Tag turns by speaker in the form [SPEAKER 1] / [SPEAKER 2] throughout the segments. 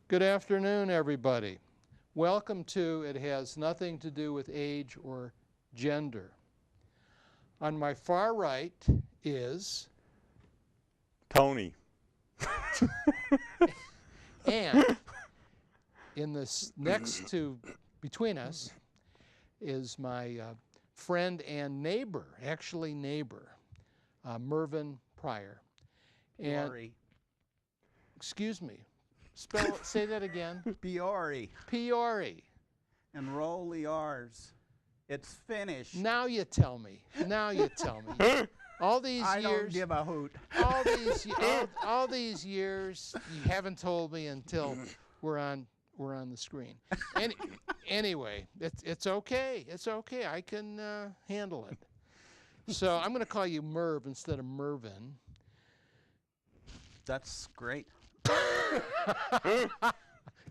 [SPEAKER 1] Good afternoon, everybody. Welcome to It Has Nothing to Do with Age or Gender. On my far right is
[SPEAKER 2] Tony.
[SPEAKER 1] and in this next to between us is my friend and neighbor, actually neighbor, Merv Pyorre. And
[SPEAKER 3] Pyorre.
[SPEAKER 1] excuse me, say that again.
[SPEAKER 3] Pyorre.
[SPEAKER 1] Pyorre.
[SPEAKER 3] And roll the R's. It's Finnish.
[SPEAKER 1] Now you tell me. Now you tell me. All these
[SPEAKER 3] I
[SPEAKER 1] years.
[SPEAKER 3] don't give a hoot.
[SPEAKER 1] all these years, you haven't told me until we're on the screen. Anyway, it's okay. It's okay. I can handle it. So I'm going to call you Merv instead of Mervin.
[SPEAKER 3] That's great.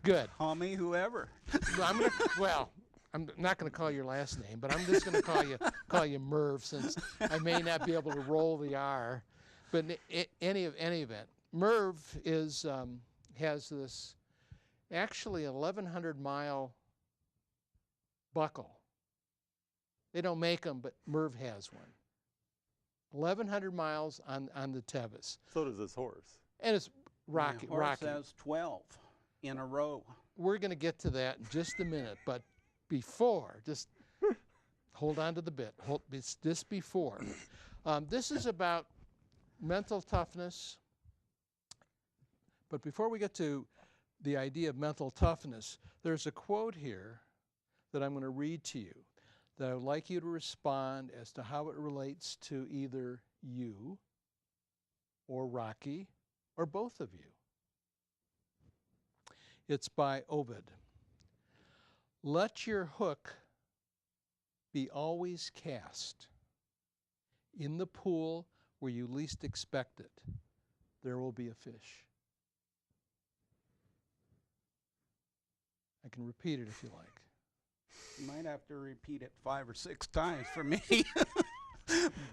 [SPEAKER 1] Good.
[SPEAKER 3] Call me whoever.
[SPEAKER 1] I'm not going to call your last name, but I'm just going to call you Merv, since I may not be able to roll the R. But in any event, Merv has this actually 1,100-mile buckle. They don't make them, but Merv has one. 1,100 miles on the Tevis.
[SPEAKER 2] So does this horse.
[SPEAKER 1] And it's rocky.
[SPEAKER 3] My horse has 12 in a row.
[SPEAKER 1] We're going to get to that in just a minute, but before, just hold on to the bit. This before. This is about mental toughness. But before we get to the idea of mental toughness, there's a quote here that I'm going to read to you that I would like you to respond as to how it relates to either you or Rocky or both of you. It's by Ovid. Let your hook be always cast in the pool where you least expect it. There will be a fish. I can repeat it if you like.
[SPEAKER 3] You might have to repeat it 5 or 6 times for me.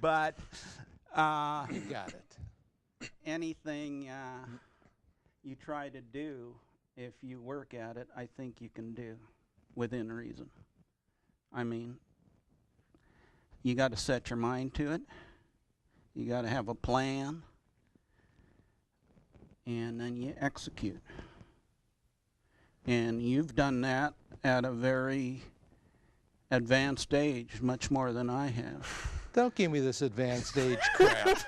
[SPEAKER 3] But
[SPEAKER 1] You got it.
[SPEAKER 3] anything you try to do, if you work at it, I think you can do within reason. I mean, you got to set your mind to it. You got to have a plan. And then you execute. And you've done that at a very advanced age, much more than I have.
[SPEAKER 1] Don't give me this advanced age crap.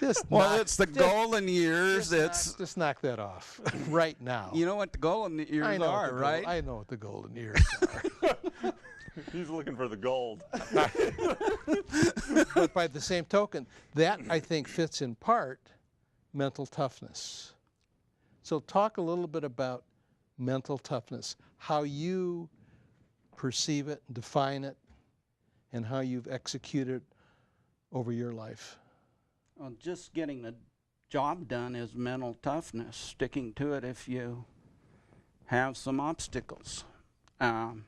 [SPEAKER 3] It's the golden years.
[SPEAKER 1] Just knock that off right now.
[SPEAKER 3] You know what the golden years are, right?
[SPEAKER 1] I know what the golden years are.
[SPEAKER 2] He's looking for the gold.
[SPEAKER 1] But by the same token, that I think fits in part mental toughness. So talk a little bit about mental toughness, how you perceive it, define it, and how you've executed over your life.
[SPEAKER 3] Well, just getting the job done is mental toughness, sticking to it if you have some obstacles. To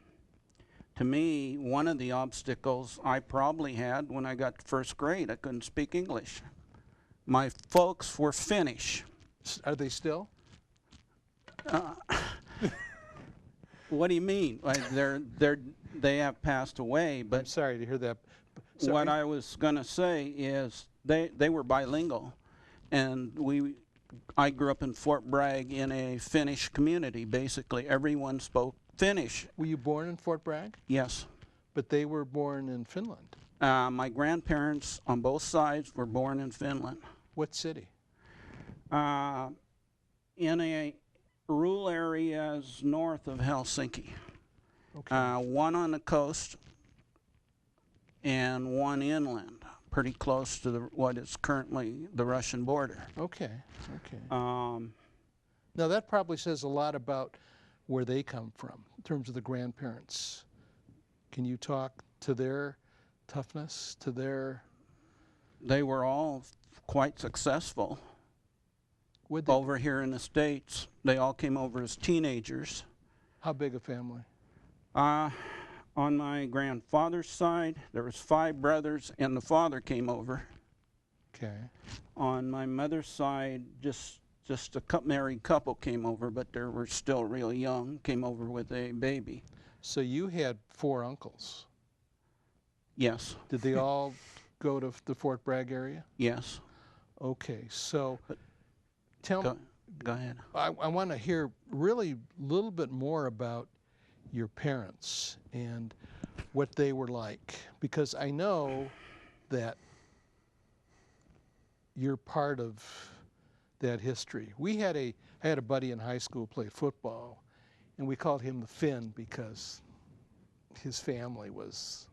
[SPEAKER 3] me, one of the obstacles I probably had when I got to first grade, I couldn't speak English. My folks were Finnish.
[SPEAKER 1] Are they still?
[SPEAKER 3] What do you mean? They have passed away,
[SPEAKER 1] I'm
[SPEAKER 3] but
[SPEAKER 1] sorry to hear that.
[SPEAKER 3] what I was going to say is they were bilingual, and I grew up in Fort Bragg in a Finnish community. Basically, everyone spoke Finnish.
[SPEAKER 1] Were you born in Fort Bragg?
[SPEAKER 3] Yes.
[SPEAKER 1] But they were born in Finland.
[SPEAKER 3] My grandparents on both sides were born in Finland.
[SPEAKER 1] What city?
[SPEAKER 3] In a rural areas north of Helsinki.
[SPEAKER 1] Okay.
[SPEAKER 3] One on the coast and one inland, pretty close to what is currently the Russian border.
[SPEAKER 1] Okay. Now that probably says a lot about where they come from in terms of the grandparents. Can you talk to their toughness, to their...
[SPEAKER 3] They were all quite successful over here in the States. They all came over as teenagers.
[SPEAKER 1] How big a family?
[SPEAKER 3] On my grandfather's side, there was 5 brothers, and the father came over.
[SPEAKER 1] Okay.
[SPEAKER 3] On my mother's side, just a married couple came over, but they were still real young, came over with a baby.
[SPEAKER 1] So you had 4 uncles.
[SPEAKER 3] Yes,
[SPEAKER 1] Did they all go to the Fort Bragg area?
[SPEAKER 3] yes.
[SPEAKER 1] Okay, so
[SPEAKER 3] But
[SPEAKER 1] tell me,
[SPEAKER 3] Go ahead.
[SPEAKER 1] I want to hear really a little bit more about your parents and what they were like, because I know that you're part of that history. I had a buddy in high school play football, and we called him the Finn because his family was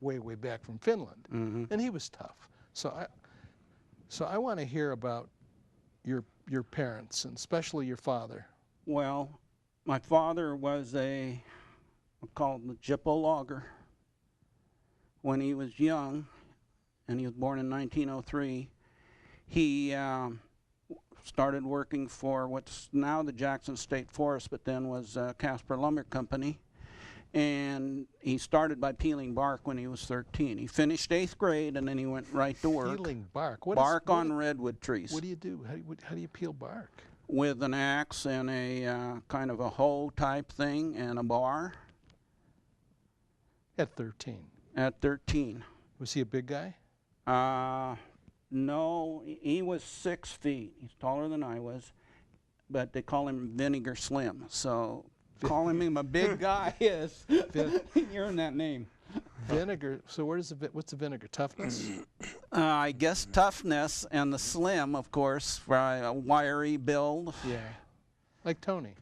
[SPEAKER 1] way back from Finland,
[SPEAKER 3] Mm-hmm.
[SPEAKER 1] and he was tough. So I want to hear about your parents, and especially your father.
[SPEAKER 3] Well, my father was we call him the Jippo logger. When he was young, and he was born in 1903, he started working for what's now the Jackson State Forest, but then was Casper Lumber Company. And he started by peeling bark when he was 13. He finished 8th grade, and then he went right to work.
[SPEAKER 1] Peeling bark.
[SPEAKER 3] Bark on redwood trees.
[SPEAKER 1] What do you do? How do you peel bark?
[SPEAKER 3] With an axe and a kind of a hoe type thing and a bar.
[SPEAKER 1] At 13.
[SPEAKER 3] At 13.
[SPEAKER 1] Was he a big guy?
[SPEAKER 3] No, he was 6 feet. He's taller than I was, but they call him Vinegar Slim. So calling him a big guy is you're in that name.
[SPEAKER 1] Vinegar. So what's the vinegar? Toughness?
[SPEAKER 3] I guess toughness, and the slim, of course, for a wiry build.
[SPEAKER 1] Yeah. Like Tony.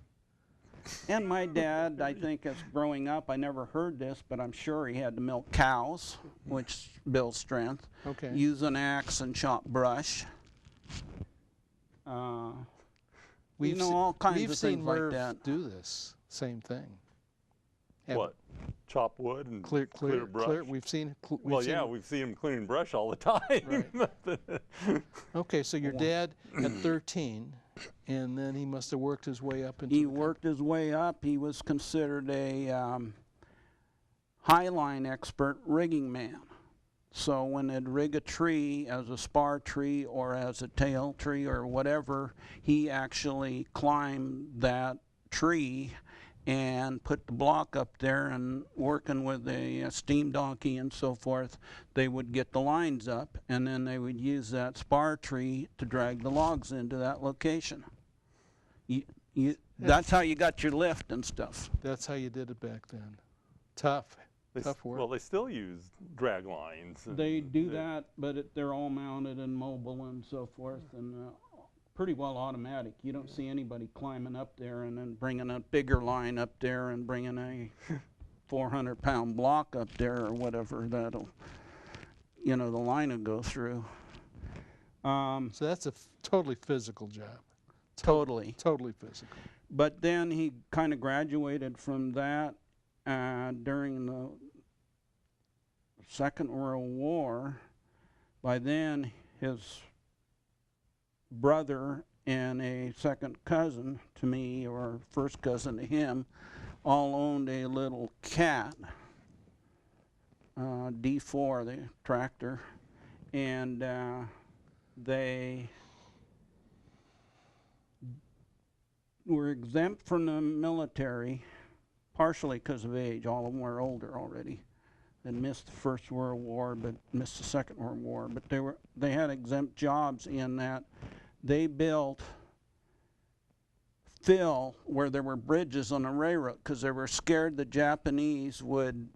[SPEAKER 3] And my dad, I think, as growing up, I never heard this, but I'm sure he had to milk cows, which builds strength.
[SPEAKER 1] Okay.
[SPEAKER 3] Use an axe and chop brush.
[SPEAKER 1] We've
[SPEAKER 3] all kinds
[SPEAKER 1] we've
[SPEAKER 3] of
[SPEAKER 1] seen
[SPEAKER 3] things
[SPEAKER 1] Merv
[SPEAKER 3] like that.
[SPEAKER 1] do this same thing.
[SPEAKER 2] What? Chop wood and
[SPEAKER 1] Clear
[SPEAKER 2] brush?
[SPEAKER 1] We've seen.
[SPEAKER 2] We've seen him cleaning brush all the time.
[SPEAKER 1] Right. Okay, so your dad at 13, and then he must have worked his way up into.
[SPEAKER 3] He worked his way up. He was considered a highline expert rigging man. So when they'd rig a tree as a spar tree or as a tail tree or whatever, he actually climbed that tree and put the block up there, and working with a steam donkey and so forth, they would get the lines up, and then they would use that spar tree to drag the logs into that location. That's how you got your lift and stuff.
[SPEAKER 1] That's how you did it back then. Tough work.
[SPEAKER 2] Well, they still use drag lines.
[SPEAKER 3] They do that, but they're all mounted and mobile and so forth, and pretty well automatic. You don't see anybody climbing up there and then bringing a bigger line up there and bringing a 400-pound block up there or whatever that'll, the line will go through.
[SPEAKER 1] So that's a totally physical job.
[SPEAKER 3] Totally.
[SPEAKER 1] Totally physical.
[SPEAKER 3] But then he kind of graduated from that during the Second World War. By then, his brother and a second cousin to me, or first cousin to him, all owned a little cat, D4, the tractor, and they were exempt from the military, partially because of age. All of them were older already. They missed the First World War, but missed the Second World War. But they had exempt jobs in that they built fill where there were bridges on the railroad because they were scared the Japanese would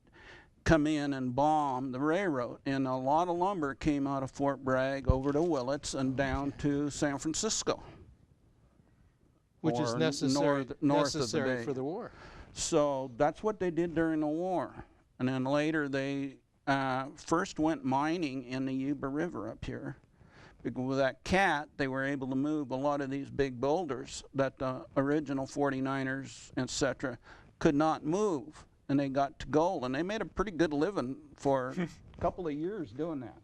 [SPEAKER 3] come in and bomb the railroad. And a lot of lumber came out of Fort Bragg over to Willits and down to San Francisco.
[SPEAKER 1] Which is necessary,
[SPEAKER 3] north
[SPEAKER 1] necessary
[SPEAKER 3] of the
[SPEAKER 1] for the war.
[SPEAKER 3] So that's what they did during the war. And then later they first went mining in the Yuba River up here. Because with that cat, they were able to move a lot of these big boulders that the original 49ers, etc., could not move. And they got to gold. And they made a pretty good living for a couple of years doing that.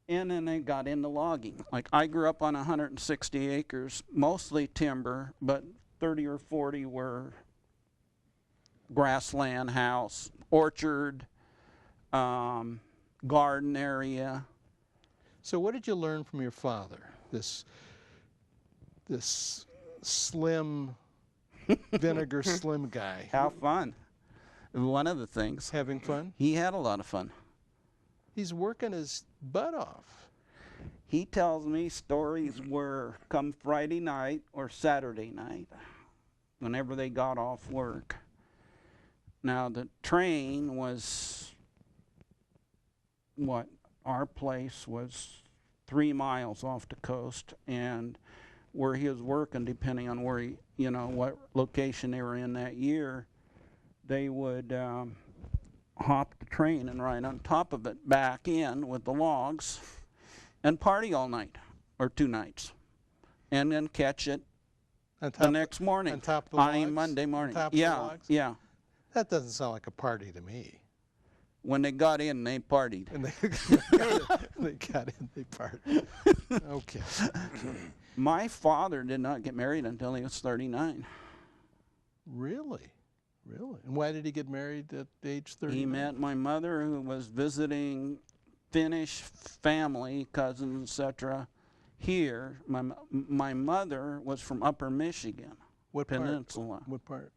[SPEAKER 3] And then they got into logging. Like I grew up on 160 acres, mostly timber, but 30 or 40 were grassland, house, orchard, garden area.
[SPEAKER 1] So what did you learn from your father? This slim, vinegar slim guy.
[SPEAKER 3] Have fun. One of the things.
[SPEAKER 1] Having fun?
[SPEAKER 3] He had a lot of fun.
[SPEAKER 1] He's working his butt off.
[SPEAKER 3] He tells me stories where come Friday night or Saturday night, whenever they got off work. Now the train was, our place was 3 miles off the coast, and where he was working, depending on where he, what location they were in that year, they would hop the train and ride on top of it back in with the logs and party all night or 2 nights, and then catch it the next morning.
[SPEAKER 1] On top of the logs?
[SPEAKER 3] Monday morning.
[SPEAKER 1] On top of the logs?
[SPEAKER 3] Yeah.
[SPEAKER 1] That doesn't sound like a party to me.
[SPEAKER 3] When they got in, they partied.
[SPEAKER 1] And they got in, they partied. Okay.
[SPEAKER 3] My father did not get married until he was 39.
[SPEAKER 1] Really? Really? And why did he get married at age 39?
[SPEAKER 3] He met my mother, who was visiting Finnish family, cousins, etc. here. My mother was from Upper Michigan,
[SPEAKER 1] What
[SPEAKER 3] Peninsula.
[SPEAKER 1] part? What part?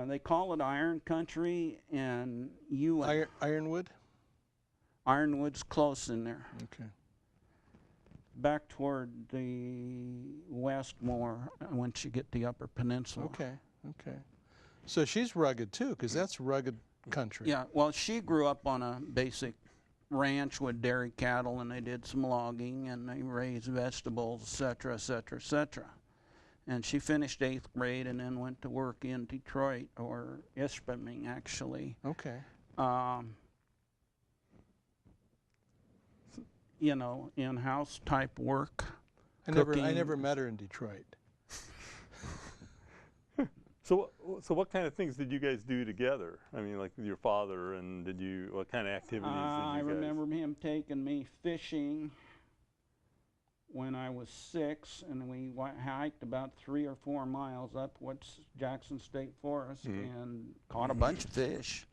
[SPEAKER 3] They call it Iron Country, and
[SPEAKER 1] Ironwood?
[SPEAKER 3] Ironwood's close in there.
[SPEAKER 1] Okay.
[SPEAKER 3] Back toward the west more, once you get the Upper Peninsula.
[SPEAKER 1] Okay, okay. So she's rugged too, because that's rugged country.
[SPEAKER 3] Yeah, well, she grew up on a basic ranch with dairy cattle, and they did some logging, and they raised vegetables, etc., etc., etc. And she finished 8th grade and then went to work in Detroit, or Ishpeming, actually.
[SPEAKER 1] Okay.
[SPEAKER 3] In-house type work.
[SPEAKER 1] I never met her in Detroit.
[SPEAKER 2] So what kind of things did you guys do together? I mean, like with your father, and what kind of activities did you guys?
[SPEAKER 3] I remember him taking me fishing when I was 6, and we hiked about 3 or 4 miles up what's Jackson State Forest and caught a bunch of fish.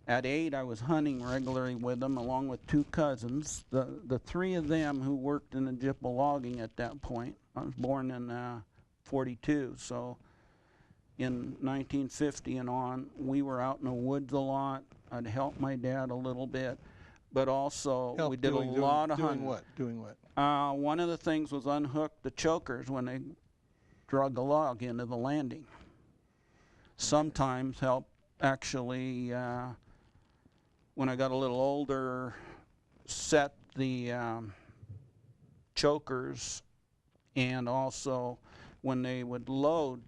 [SPEAKER 3] At 8, I was hunting regularly with them, along with 2 cousins. The 3 of them who worked in the Jippo logging at that point. I was born in 42, so in 1950 and on, we were out in the woods a lot. I'd help my dad a little bit, but also we did a lot of hunting.
[SPEAKER 1] Doing what?
[SPEAKER 3] One of the things was unhook the chokers when they drug a log into the landing. Sometimes help actually, when I got a little older, set the chokers, and also when they would load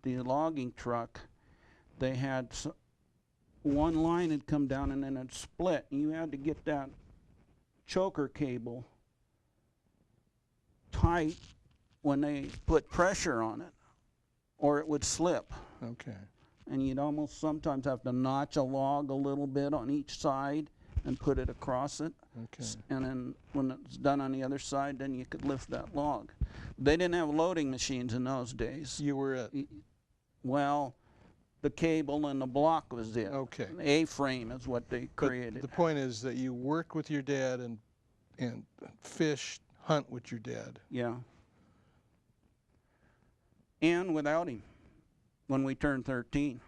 [SPEAKER 3] the logging truck, they had one line had come down and then it split. And you had to get that choker cable tight when they put pressure on it, or it would slip.
[SPEAKER 1] Okay.
[SPEAKER 3] And you'd almost sometimes have to notch a log a little bit on each side and put it across it.
[SPEAKER 1] Okay.
[SPEAKER 3] And then when it's done on the other side, then you could lift that log. They didn't have loading machines in those days.
[SPEAKER 1] You were at?
[SPEAKER 3] Well, the cable and the block was it.
[SPEAKER 1] Okay.
[SPEAKER 3] An A-frame is what they created.
[SPEAKER 1] But the point is that you work with your dad and fish, hunt with your dad.
[SPEAKER 3] Yeah. And without him, when we turned 13.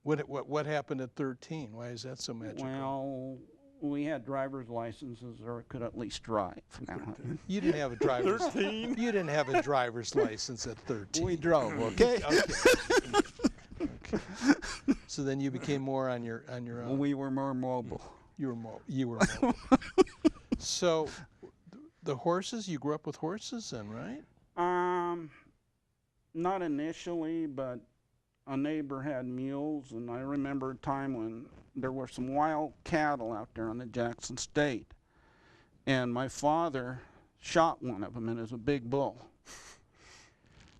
[SPEAKER 1] What happened at 13? Why is that so magical?
[SPEAKER 3] Well, we had driver's licenses, or could at least drive.
[SPEAKER 1] You didn't have a driver's.
[SPEAKER 2] 13?
[SPEAKER 1] You didn't have a driver's license at 13.
[SPEAKER 3] We drove, okay?
[SPEAKER 1] Okay. So then you became more on your own.
[SPEAKER 3] We were more mobile.
[SPEAKER 1] You were mobile. So the horses, you grew up with horses then, right?
[SPEAKER 3] Not initially, but a neighbor had mules, and I remember a time when there were some wild cattle out there on the Jackson State, and my father shot one of them, and it was a big bull.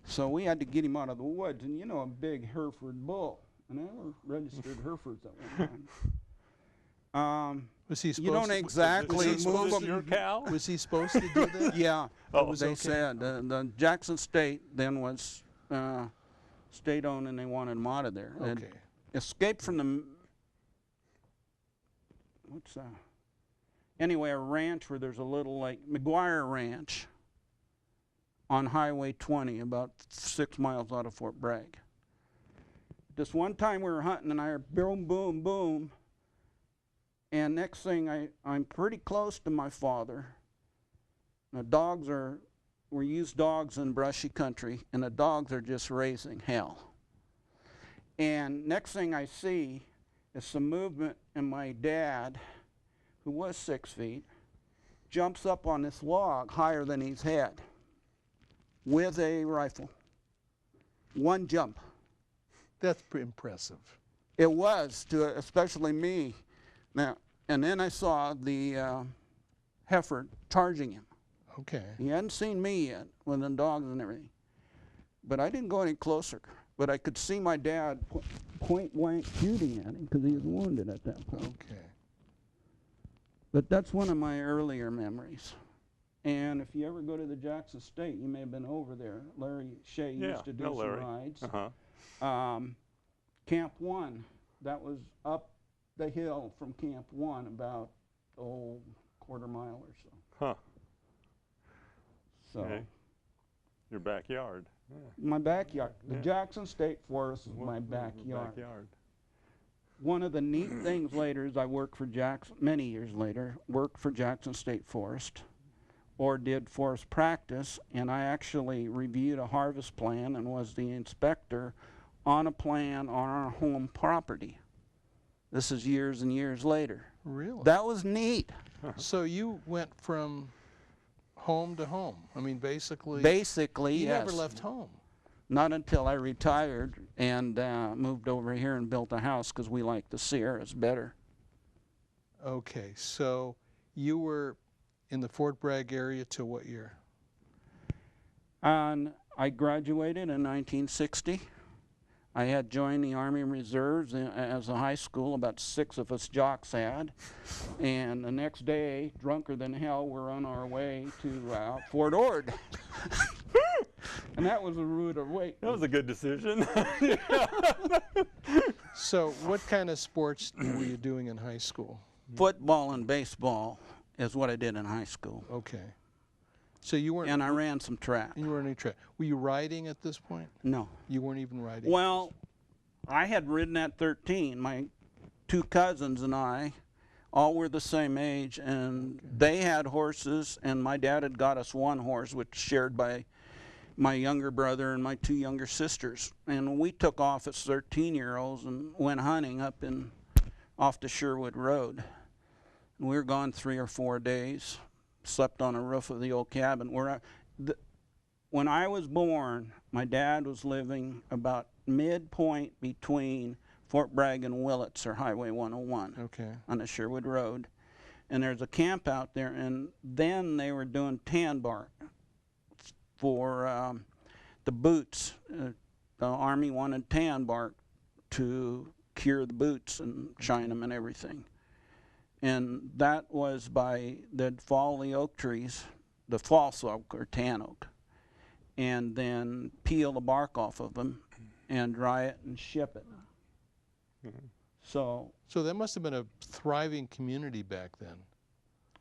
[SPEAKER 3] So we had to get him out of the woods, and a big Hereford bull, and they were registered Herefords at one time.
[SPEAKER 1] Was he supposed
[SPEAKER 3] You don't exactly move them.
[SPEAKER 2] Your cow?
[SPEAKER 1] Was he supposed to do that?
[SPEAKER 3] Yeah,
[SPEAKER 2] Oh.
[SPEAKER 3] they said the Jackson State then was state-owned, and they wanted them out of there. They'd
[SPEAKER 1] Okay.
[SPEAKER 3] escaped from the anyway, a ranch where there's a little lake, McGuire Ranch, on Highway 20, about 6 miles out of Fort Bragg. This one time we were hunting, and I heard boom, boom, boom, and next thing I'm pretty close to my father. The dogs we use dogs in brushy country, and the dogs are just raising hell. And next thing I see is some movement, and my dad, who was 6 feet, jumps up on this log higher than his head with a rifle. One jump.
[SPEAKER 1] That's pretty impressive.
[SPEAKER 3] It was, to especially me. Now, and then I saw the heifer charging him.
[SPEAKER 1] Okay.
[SPEAKER 3] He hadn't seen me yet with the dogs and everything. But I didn't go any closer. But I could see my dad point blank shooting at him because he was wounded at that point.
[SPEAKER 1] Okay.
[SPEAKER 3] But that's one of my earlier memories. And if you ever go to the Jackson State, you may have been over there. Larry Shea used to do some rides. Camp 1, that was up the hill from Camp 1 about, quarter mile or so.
[SPEAKER 2] Huh.
[SPEAKER 3] So,
[SPEAKER 2] okay. Your backyard. Yeah.
[SPEAKER 3] My backyard. The
[SPEAKER 2] Yeah.
[SPEAKER 3] Jackson State Forest is my backyard.
[SPEAKER 2] Backyard.
[SPEAKER 3] One of the neat things later is I worked for many years later, worked for Jackson State Forest, or did forest practice, and I actually reviewed a harvest plan and was the inspector on a plan on our home property. This is years and years later.
[SPEAKER 1] Really?
[SPEAKER 3] That was neat.
[SPEAKER 1] So you went from home to home. I mean, basically.
[SPEAKER 3] Basically,
[SPEAKER 1] you
[SPEAKER 3] yes.
[SPEAKER 1] never left home.
[SPEAKER 3] Not until I retired and moved over here and built a house because we like the Sierras better.
[SPEAKER 1] Okay, so you were in the Fort Bragg area till what year?
[SPEAKER 3] And I graduated in 1960. I had joined the Army Reserves as a high school, about 6 of us jocks had. And the next day, drunker than hell, we're on our way to Fort Ord. And that was a rude awake.
[SPEAKER 2] That was a good decision.
[SPEAKER 1] So what kind of sports were you doing in high school?
[SPEAKER 3] Football and baseball is what I did in high school.
[SPEAKER 1] Okay. So you weren't.
[SPEAKER 3] And I ran some track.
[SPEAKER 1] You weren't any track. Were you riding at this point?
[SPEAKER 3] No.
[SPEAKER 1] You weren't even riding?
[SPEAKER 3] Well, I had ridden at 13. My 2 cousins and I all were the same age, and they had horses, and my dad had got us 1 horse, which shared by my younger brother and my 2 younger sisters. And we took off as 13-year-olds and went hunting off the Sherwood Road. And we were gone 3 or 4 days, slept on the roof of the old cabin. When I was born, my dad was living about midpoint between Fort Bragg and Willits, or Highway 101,
[SPEAKER 1] okay,
[SPEAKER 3] on the Sherwood Road. And there's a camp out there, and then they were doing tan bark for the boots. The Army wanted tan bark to cure the boots and shine them and everything. And that was they'd fall the oak trees, the false oak or tan oak, and then peel the bark off of them and dry it and ship it.
[SPEAKER 2] Mm-hmm.
[SPEAKER 3] So
[SPEAKER 1] that must have been a thriving community back then.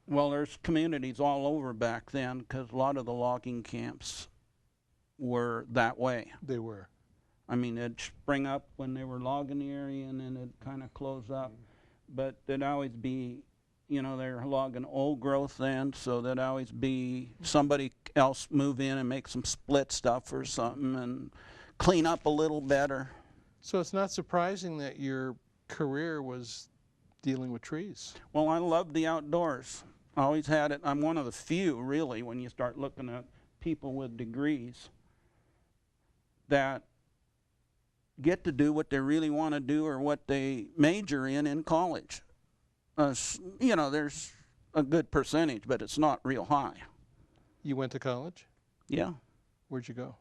[SPEAKER 3] Well, there's communities all over back then because a lot of the logging camps were that way.
[SPEAKER 1] They were.
[SPEAKER 3] I mean, it'd spring up when they were logging the area, and then it'd kind of close up. But there'd always be, they're logging old growth then, so there'd always be somebody else move in and make some split stuff or something and clean up a little better.
[SPEAKER 1] So it's not surprising that your career was dealing with trees.
[SPEAKER 3] Well, I love the outdoors. I always had it. I'm one of the few, really, when you start looking at people with degrees that get to do what they really want to do or what they major in college. There's a good percentage, but it's not real high.
[SPEAKER 1] You went to college?
[SPEAKER 3] Yeah.
[SPEAKER 1] Where'd you go?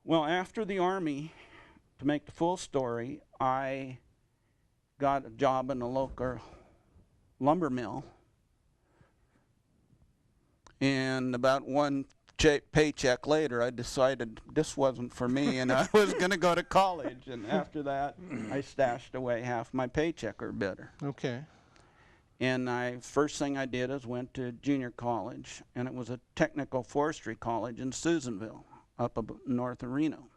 [SPEAKER 3] Well, after the Army, to make the full story, I got a job in a local lumber mill. And about one paycheck later, I decided this wasn't for me, and I was going to go to college. And after that, I stashed away half my paycheck or better.
[SPEAKER 1] Okay.
[SPEAKER 3] And first thing I did is went to junior college, and it was a technical forestry college in Susanville, up north of Reno,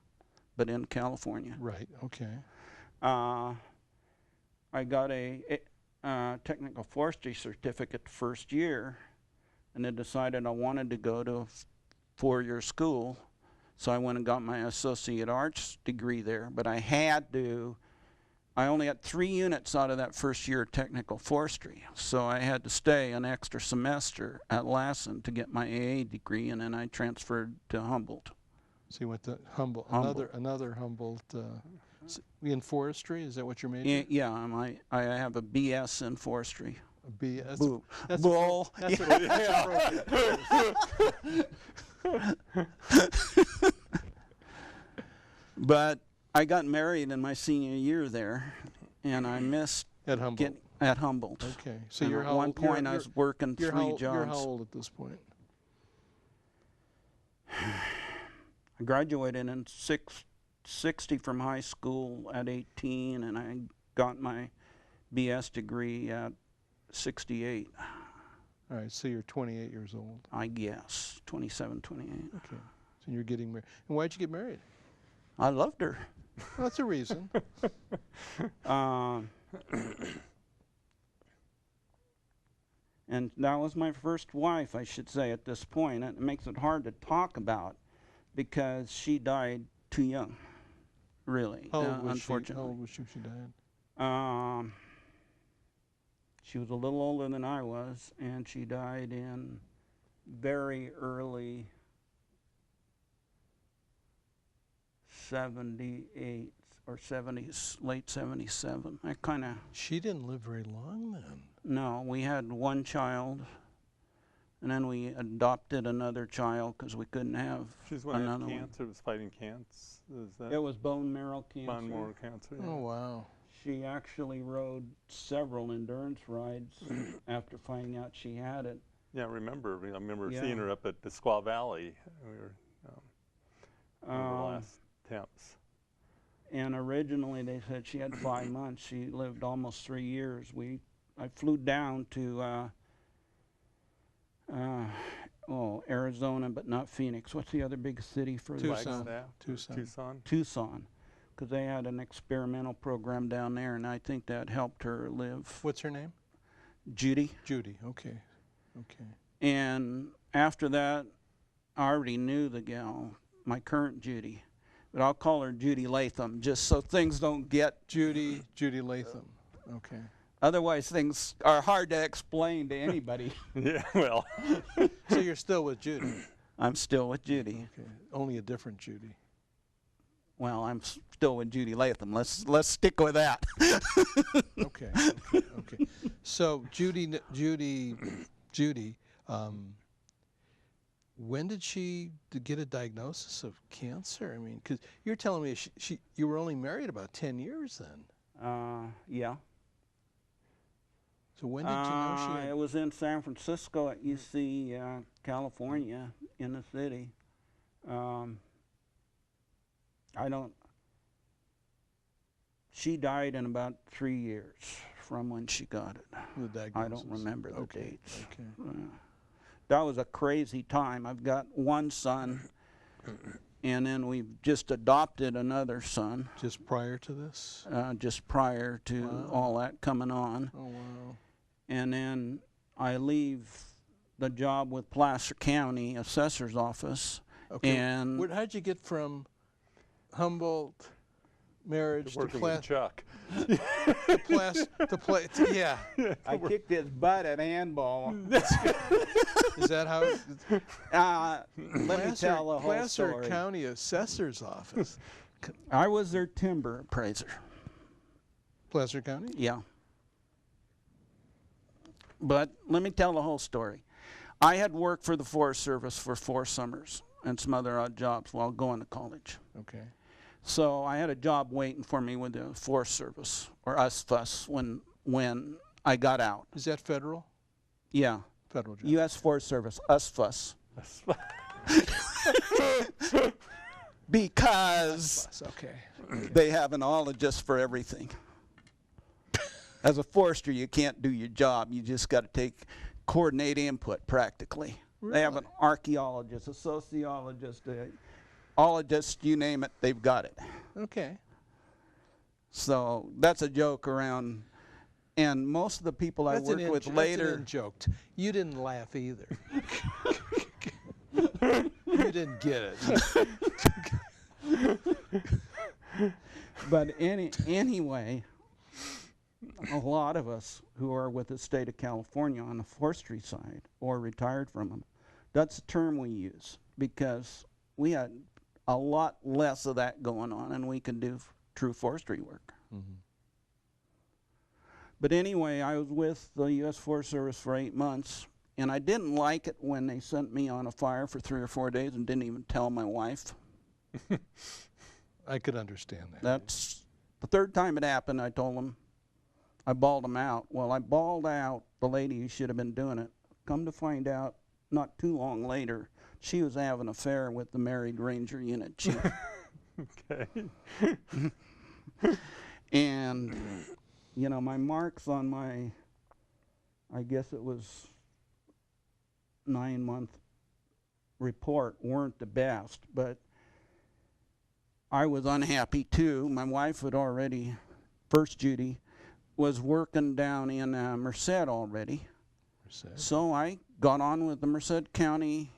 [SPEAKER 3] but in California.
[SPEAKER 1] Right. Okay.
[SPEAKER 3] I got a technical forestry certificate the first year, and then decided I wanted to go to a 4-year school. So I went and got my associate arts degree there, but I only had 3 units out of that first year of technical forestry. So I had to stay an extra semester at Lassen to get my AA degree, and then I transferred to Humboldt.
[SPEAKER 1] So you went to Humboldt.
[SPEAKER 3] Humboldt.
[SPEAKER 1] Another Humboldt. In forestry, is that what you're majoring?
[SPEAKER 3] Yeah, I have a BS in forestry.
[SPEAKER 1] A B. That's
[SPEAKER 3] Boo.
[SPEAKER 1] that's
[SPEAKER 3] Bull.
[SPEAKER 1] that's
[SPEAKER 3] But I got married in my senior year there, and I missed
[SPEAKER 1] at Humboldt.
[SPEAKER 3] getting at Humboldt.
[SPEAKER 1] Okay, so
[SPEAKER 3] And
[SPEAKER 1] you're
[SPEAKER 3] at
[SPEAKER 1] how
[SPEAKER 3] one
[SPEAKER 1] old?
[SPEAKER 3] point I was working
[SPEAKER 1] You're
[SPEAKER 3] 3
[SPEAKER 1] how,
[SPEAKER 3] jobs.
[SPEAKER 1] You're how old at this point?
[SPEAKER 3] I graduated in 60 from high school at 18, and I got my BS degree at 68,
[SPEAKER 1] All right, so you're 28 years old.
[SPEAKER 3] I guess, 27, 28.
[SPEAKER 1] Okay, so you're getting married. And why'd you get married?
[SPEAKER 3] I loved her.
[SPEAKER 1] Well, that's a reason.
[SPEAKER 3] And that was my first wife, I should say, at this point. It makes it hard to talk about because she died too young, really,
[SPEAKER 1] How old was
[SPEAKER 3] unfortunately.
[SPEAKER 1] How old was she when she died?
[SPEAKER 3] She was a little older than I was, and she died in very early 78 or 70s, late 77. I kind of,
[SPEAKER 1] She didn't live very long then.
[SPEAKER 3] no, we had one child, and then we adopted another child because we couldn't have
[SPEAKER 2] She's one that had
[SPEAKER 3] another one.
[SPEAKER 2] cancer, was fighting cancer. Is that
[SPEAKER 3] It was bone marrow cancer.
[SPEAKER 2] bone marrow cancer? Yeah.
[SPEAKER 1] Oh, wow.
[SPEAKER 3] She actually rode several endurance rides after finding out she had it.
[SPEAKER 2] Yeah, I remember
[SPEAKER 3] Yeah.
[SPEAKER 2] seeing her up at the Squaw Valley. We were one of the last attempts.
[SPEAKER 3] And originally they said she had 5 months. She lived almost 3 years. I flew down to Arizona, but not Phoenix. What's the other big city for
[SPEAKER 1] Tucson.
[SPEAKER 2] Flagstaff? Tucson.
[SPEAKER 3] Tucson, because they had an experimental program down there, and I think that helped her live.
[SPEAKER 1] What's her name?
[SPEAKER 3] Judy.
[SPEAKER 1] Judy. Okay. Okay.
[SPEAKER 3] And after that, I already knew the gal, my current Judy, but I'll call her Judy Latham just so things don't get.
[SPEAKER 1] Judy Latham. Okay.
[SPEAKER 3] Otherwise, things are hard to explain to anybody.
[SPEAKER 2] Yeah, well.
[SPEAKER 1] So you're still with Judy?
[SPEAKER 3] I'm still with Judy.
[SPEAKER 1] Okay. Only a different Judy.
[SPEAKER 3] Well, I'm still with Judy Latham. Let's stick with that.
[SPEAKER 1] Okay. Okay. So Judy. When did she get a diagnosis of cancer? I mean, because you're telling me you were only married about 10 years then.
[SPEAKER 3] Yeah.
[SPEAKER 1] So when did you know she had?
[SPEAKER 3] It was in San Francisco at UC California in the city. She died in about 3 years from when she got it.
[SPEAKER 1] The diagnosis?
[SPEAKER 3] I don't remember the dates.
[SPEAKER 1] Okay.
[SPEAKER 3] That was a crazy time. I've got one son, and then we've just adopted another son.
[SPEAKER 1] Just prior to this?
[SPEAKER 3] Just prior to
[SPEAKER 1] Wow.
[SPEAKER 3] all that coming on.
[SPEAKER 1] Oh, wow.
[SPEAKER 3] And then I leave the job with Placer County Assessor's Office.
[SPEAKER 1] Okay.
[SPEAKER 3] And
[SPEAKER 1] How'd you get from Humboldt marriage to
[SPEAKER 2] Working with Chuck.
[SPEAKER 1] yeah.
[SPEAKER 3] I kicked his butt at handball.
[SPEAKER 1] Is that how?
[SPEAKER 3] Let me tell the whole
[SPEAKER 1] Placer
[SPEAKER 3] story.
[SPEAKER 1] County Assessor's Office.
[SPEAKER 3] I was their timber appraiser.
[SPEAKER 1] Placer County?
[SPEAKER 3] Yeah. But let me tell the whole story. I had worked for the Forest Service for 4 summers and some other odd jobs while going to college.
[SPEAKER 1] Okay.
[SPEAKER 3] So I had a job waiting for me with the Forest Service, or USFUS, when I got out.
[SPEAKER 1] Is that federal?
[SPEAKER 3] Yeah.
[SPEAKER 1] Federal job.
[SPEAKER 3] U.S. Forest Service, USFUS. Because
[SPEAKER 1] Okay.
[SPEAKER 3] they have an ologist for everything. As a forester, you can't do your job. You just got to coordinate input practically.
[SPEAKER 1] Really?
[SPEAKER 3] They have an archaeologist, a sociologist, a ologist, you name it, they've got it.
[SPEAKER 1] Okay.
[SPEAKER 3] So that's a joke around. And most of the people I work with later.
[SPEAKER 1] That's an in-joke. You didn't laugh either. You didn't get it.
[SPEAKER 3] But anyway, a lot of us who are with the state of California on the forestry side or retired from them, that's the term we use because we had a lot less of that going on and we can do true forestry work.
[SPEAKER 1] Mm-hmm.
[SPEAKER 3] But anyway, I was with the U.S. Forest Service for 8 months, and I didn't like it when they sent me on a fire for 3 or 4 days and didn't even tell my wife.
[SPEAKER 1] I could understand that.
[SPEAKER 3] That's the third time it happened. I told them, I bawled them out. Well, I bawled out the lady who should have been doing it. Come to find out, not too long later, she was having an affair with the married ranger unit chief.
[SPEAKER 2] Okay.
[SPEAKER 3] And, you know, my marks on my, I guess it was 9-month report weren't the best, but I was unhappy too. My wife had already, first Judy, was working down in Merced already. So I got on with the Merced County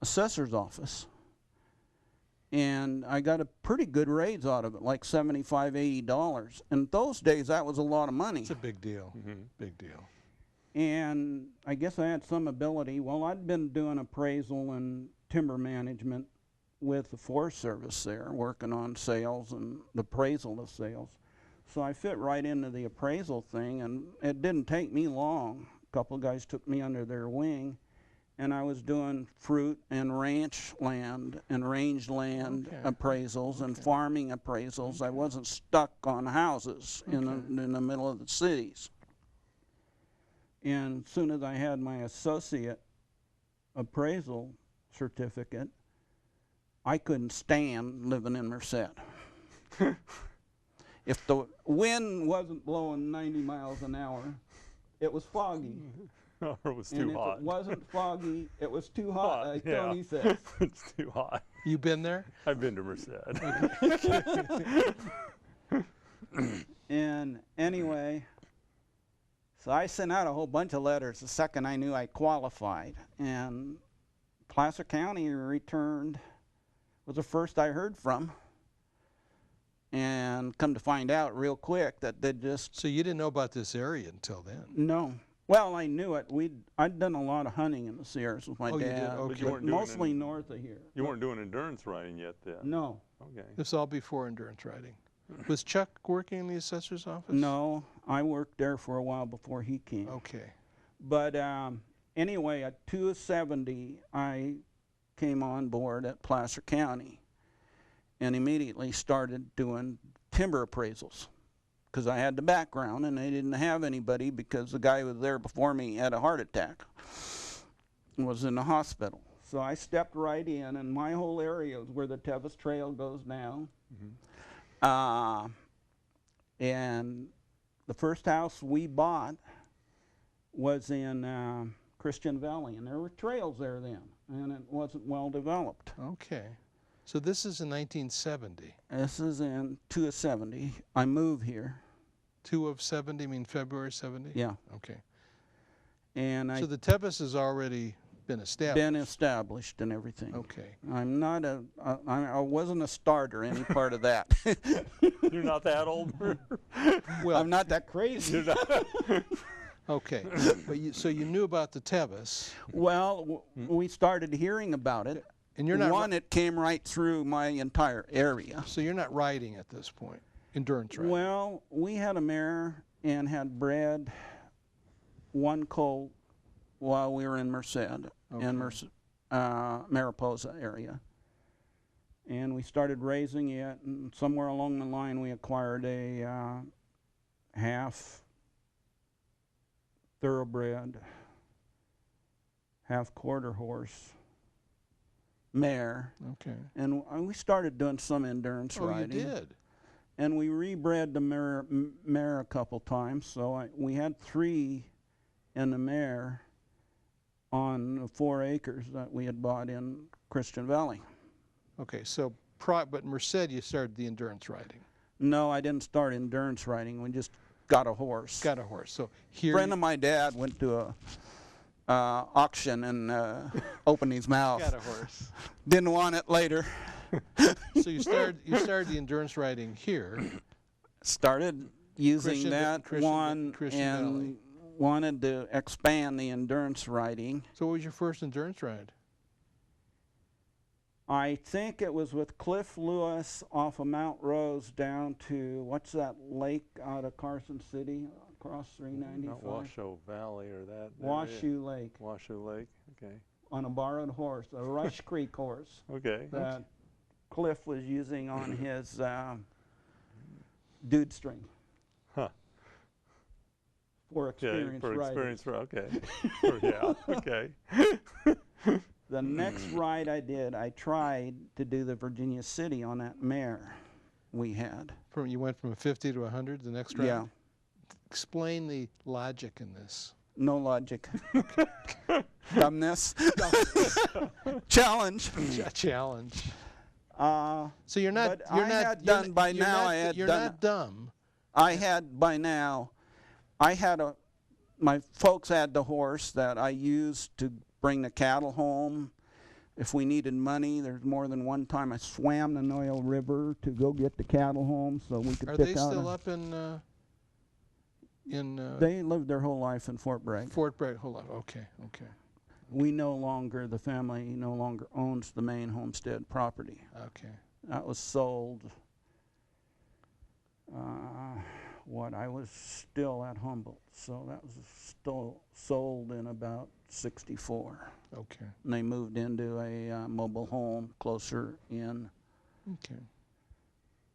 [SPEAKER 3] Assessor's Office. And I got a pretty good raise out of it, like $75, $80. In those days, that was a lot of money.
[SPEAKER 1] It's a big deal. Mm-hmm. Big deal.
[SPEAKER 3] And I guess I had some ability. Well, I'd been doing appraisal and timber management with the Forest Service there, working on sales and the appraisal of sales. So I fit right into the appraisal thing, and it didn't take me long. A couple of guys took me under their wing. And I was doing fruit and ranch land and range land appraisals and farming appraisals. I wasn't stuck on houses in the middle of the cities. And as soon as I had my associate appraisal certificate, I couldn't stand living in Merced. If the wind wasn't blowing 90 miles an hour, it was foggy.
[SPEAKER 2] Or it was too
[SPEAKER 3] and
[SPEAKER 2] hot.
[SPEAKER 3] If it wasn't foggy, it was too hot, like Tony says.
[SPEAKER 2] It's too hot.
[SPEAKER 1] You been there?
[SPEAKER 2] I've been to Merced.
[SPEAKER 3] And anyway, so I sent out a whole bunch of letters the second I knew I qualified. And Placer County returned, was the first I heard from. And come to find out real quick that they just...
[SPEAKER 1] So you didn't know about this area until then?
[SPEAKER 3] No. Well, I knew it. I'd done a lot of hunting in the Sierras with my dad.
[SPEAKER 1] You did? Okay.
[SPEAKER 2] But you weren't
[SPEAKER 3] mostly north of here.
[SPEAKER 2] You weren't doing endurance riding yet then?
[SPEAKER 3] No.
[SPEAKER 2] Okay.
[SPEAKER 1] This was all before endurance riding. Was Chuck working in the assessor's office?
[SPEAKER 3] No, I worked there for a while before he came.
[SPEAKER 1] Okay.
[SPEAKER 3] But anyway, at 270, I came on board at Placer County and immediately started doing timber appraisals, because I had the background and they didn't have anybody because the guy who was there before me had a heart attack and was in the hospital. So I stepped right in, and my whole area is where the Tevis Trail goes now. Mm-hmm. And the first house we bought was in Christian Valley, and there were trails there then, and it wasn't well developed.
[SPEAKER 1] Okay. So this is in 1970.
[SPEAKER 3] This is in 2 of 70. I moved here.
[SPEAKER 1] 2 of 70, mean February 70?
[SPEAKER 3] Yeah.
[SPEAKER 1] Okay.
[SPEAKER 3] And
[SPEAKER 1] so the Tevis has already been established?
[SPEAKER 3] Been established and everything.
[SPEAKER 1] Okay.
[SPEAKER 3] I'm not I wasn't a starter, any part of that.
[SPEAKER 2] You're not that old?
[SPEAKER 3] Well, I'm not that crazy.
[SPEAKER 2] You're not.
[SPEAKER 1] Okay. But so you knew about the Tevis.
[SPEAKER 3] Well, we started hearing about it.
[SPEAKER 1] And you're not
[SPEAKER 3] it came right through my entire area.
[SPEAKER 1] So you're not riding at this point, endurance riding?
[SPEAKER 3] Well, we had a mare and had bred one colt while we were in Merced, in Mariposa area. And we started raising it, and somewhere along the line we acquired a half thoroughbred, half quarter horse mare.
[SPEAKER 1] Okay.
[SPEAKER 3] And we started doing some endurance riding.
[SPEAKER 1] Oh, you did?
[SPEAKER 3] And we rebred the mare a couple times, so we had 3 in the mare on the 4 acres that we had bought in Christian Valley.
[SPEAKER 1] Okay, so but Merced, you started the endurance riding.
[SPEAKER 3] No, I didn't start endurance riding. We just got a horse.
[SPEAKER 1] Got a horse. So
[SPEAKER 3] A
[SPEAKER 1] here,
[SPEAKER 3] friend of my dad went to a auction and opened his mouth.
[SPEAKER 1] got a horse.
[SPEAKER 3] Didn't want it later.
[SPEAKER 1] So you started the endurance riding here.
[SPEAKER 3] Started using that
[SPEAKER 1] Christian
[SPEAKER 3] and
[SPEAKER 1] Valley.
[SPEAKER 3] wanted to expand the endurance riding.
[SPEAKER 1] So what was your first endurance ride?
[SPEAKER 3] I think it was with Cliff Lewis off of Mount Rose down to, what's that lake out of Carson City across 395?
[SPEAKER 2] Not Washoe Valley or that
[SPEAKER 3] Washoe Lake.
[SPEAKER 2] Washoe Lake, okay.
[SPEAKER 3] On a borrowed horse, a Rush Creek horse
[SPEAKER 2] Okay.
[SPEAKER 3] that Cliff was using on his dude string.
[SPEAKER 2] Huh.
[SPEAKER 3] For
[SPEAKER 2] Yeah,
[SPEAKER 3] experienced
[SPEAKER 2] for
[SPEAKER 3] riders.
[SPEAKER 2] experience, okay. Yeah, okay.
[SPEAKER 3] The next ride I did, I tried to do the Virginia City on that mare we had.
[SPEAKER 1] You went from a 50 to 100 the next ride?
[SPEAKER 3] Yeah,
[SPEAKER 1] Explain the logic in this.
[SPEAKER 3] no logic. Dumbness. Challenge.
[SPEAKER 1] Challenge.
[SPEAKER 3] Uh,
[SPEAKER 1] So you're not.
[SPEAKER 3] But
[SPEAKER 1] You're
[SPEAKER 3] I
[SPEAKER 1] not.
[SPEAKER 3] had
[SPEAKER 1] you're
[SPEAKER 3] done
[SPEAKER 1] not-
[SPEAKER 3] by
[SPEAKER 1] you're
[SPEAKER 3] now,
[SPEAKER 1] not-
[SPEAKER 3] I had
[SPEAKER 1] You're
[SPEAKER 3] done
[SPEAKER 1] not dumb.
[SPEAKER 3] I had by now, my folks had the horse that I used to bring the cattle home. If we needed money, there's more than one time I swam the Noyle River to go get the cattle home so we could
[SPEAKER 1] Are
[SPEAKER 3] pick
[SPEAKER 1] they
[SPEAKER 3] out
[SPEAKER 1] still
[SPEAKER 3] a,
[SPEAKER 1] up in?
[SPEAKER 3] They lived their whole life in Fort Bragg.
[SPEAKER 1] Fort Bragg. Hold on. Okay. Okay.
[SPEAKER 3] The family no longer owns the main homestead property.
[SPEAKER 1] Okay.
[SPEAKER 3] That was sold, I was still at Humboldt, so that was still sold in about 64.
[SPEAKER 1] Okay.
[SPEAKER 3] And they moved into a mobile home closer in.
[SPEAKER 1] Okay.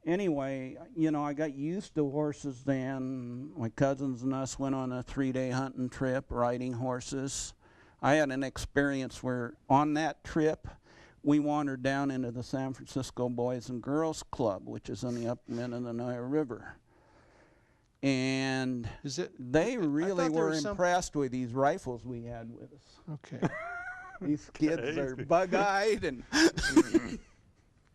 [SPEAKER 3] Anyway, I got used to horses then. My cousins and us went on a 3-day hunting trip, riding horses. I had an experience where on that trip, we wandered down into the San Francisco Boys and Girls Club, which is on the upper end of the Noyle River. And they really were impressed with these rifles we had with us.
[SPEAKER 1] Okay.
[SPEAKER 3] These kids are bug-eyed and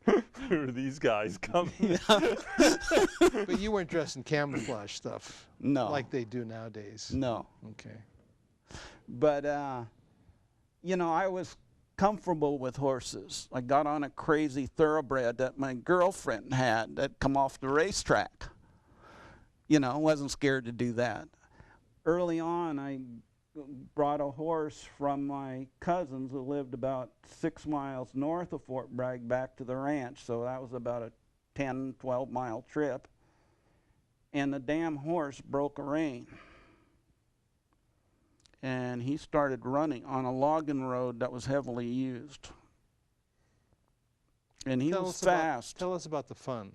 [SPEAKER 2] Who are these guys coming?
[SPEAKER 1] But you weren't dressed in camouflage stuff.
[SPEAKER 3] No.
[SPEAKER 1] Like they do nowadays.
[SPEAKER 3] no.
[SPEAKER 1] Okay.
[SPEAKER 3] But, I was comfortable with horses. I got on a crazy thoroughbred that my girlfriend had that come off the racetrack. Wasn't scared to do that. Early on, I brought a horse from my cousins who lived about 6 miles north of Fort Bragg back to the ranch. So that was about a 10, 12-mile trip. And the damn horse broke a rein. And he started running on a logging road that was heavily used. And he was fast.
[SPEAKER 1] Tell us about the fun.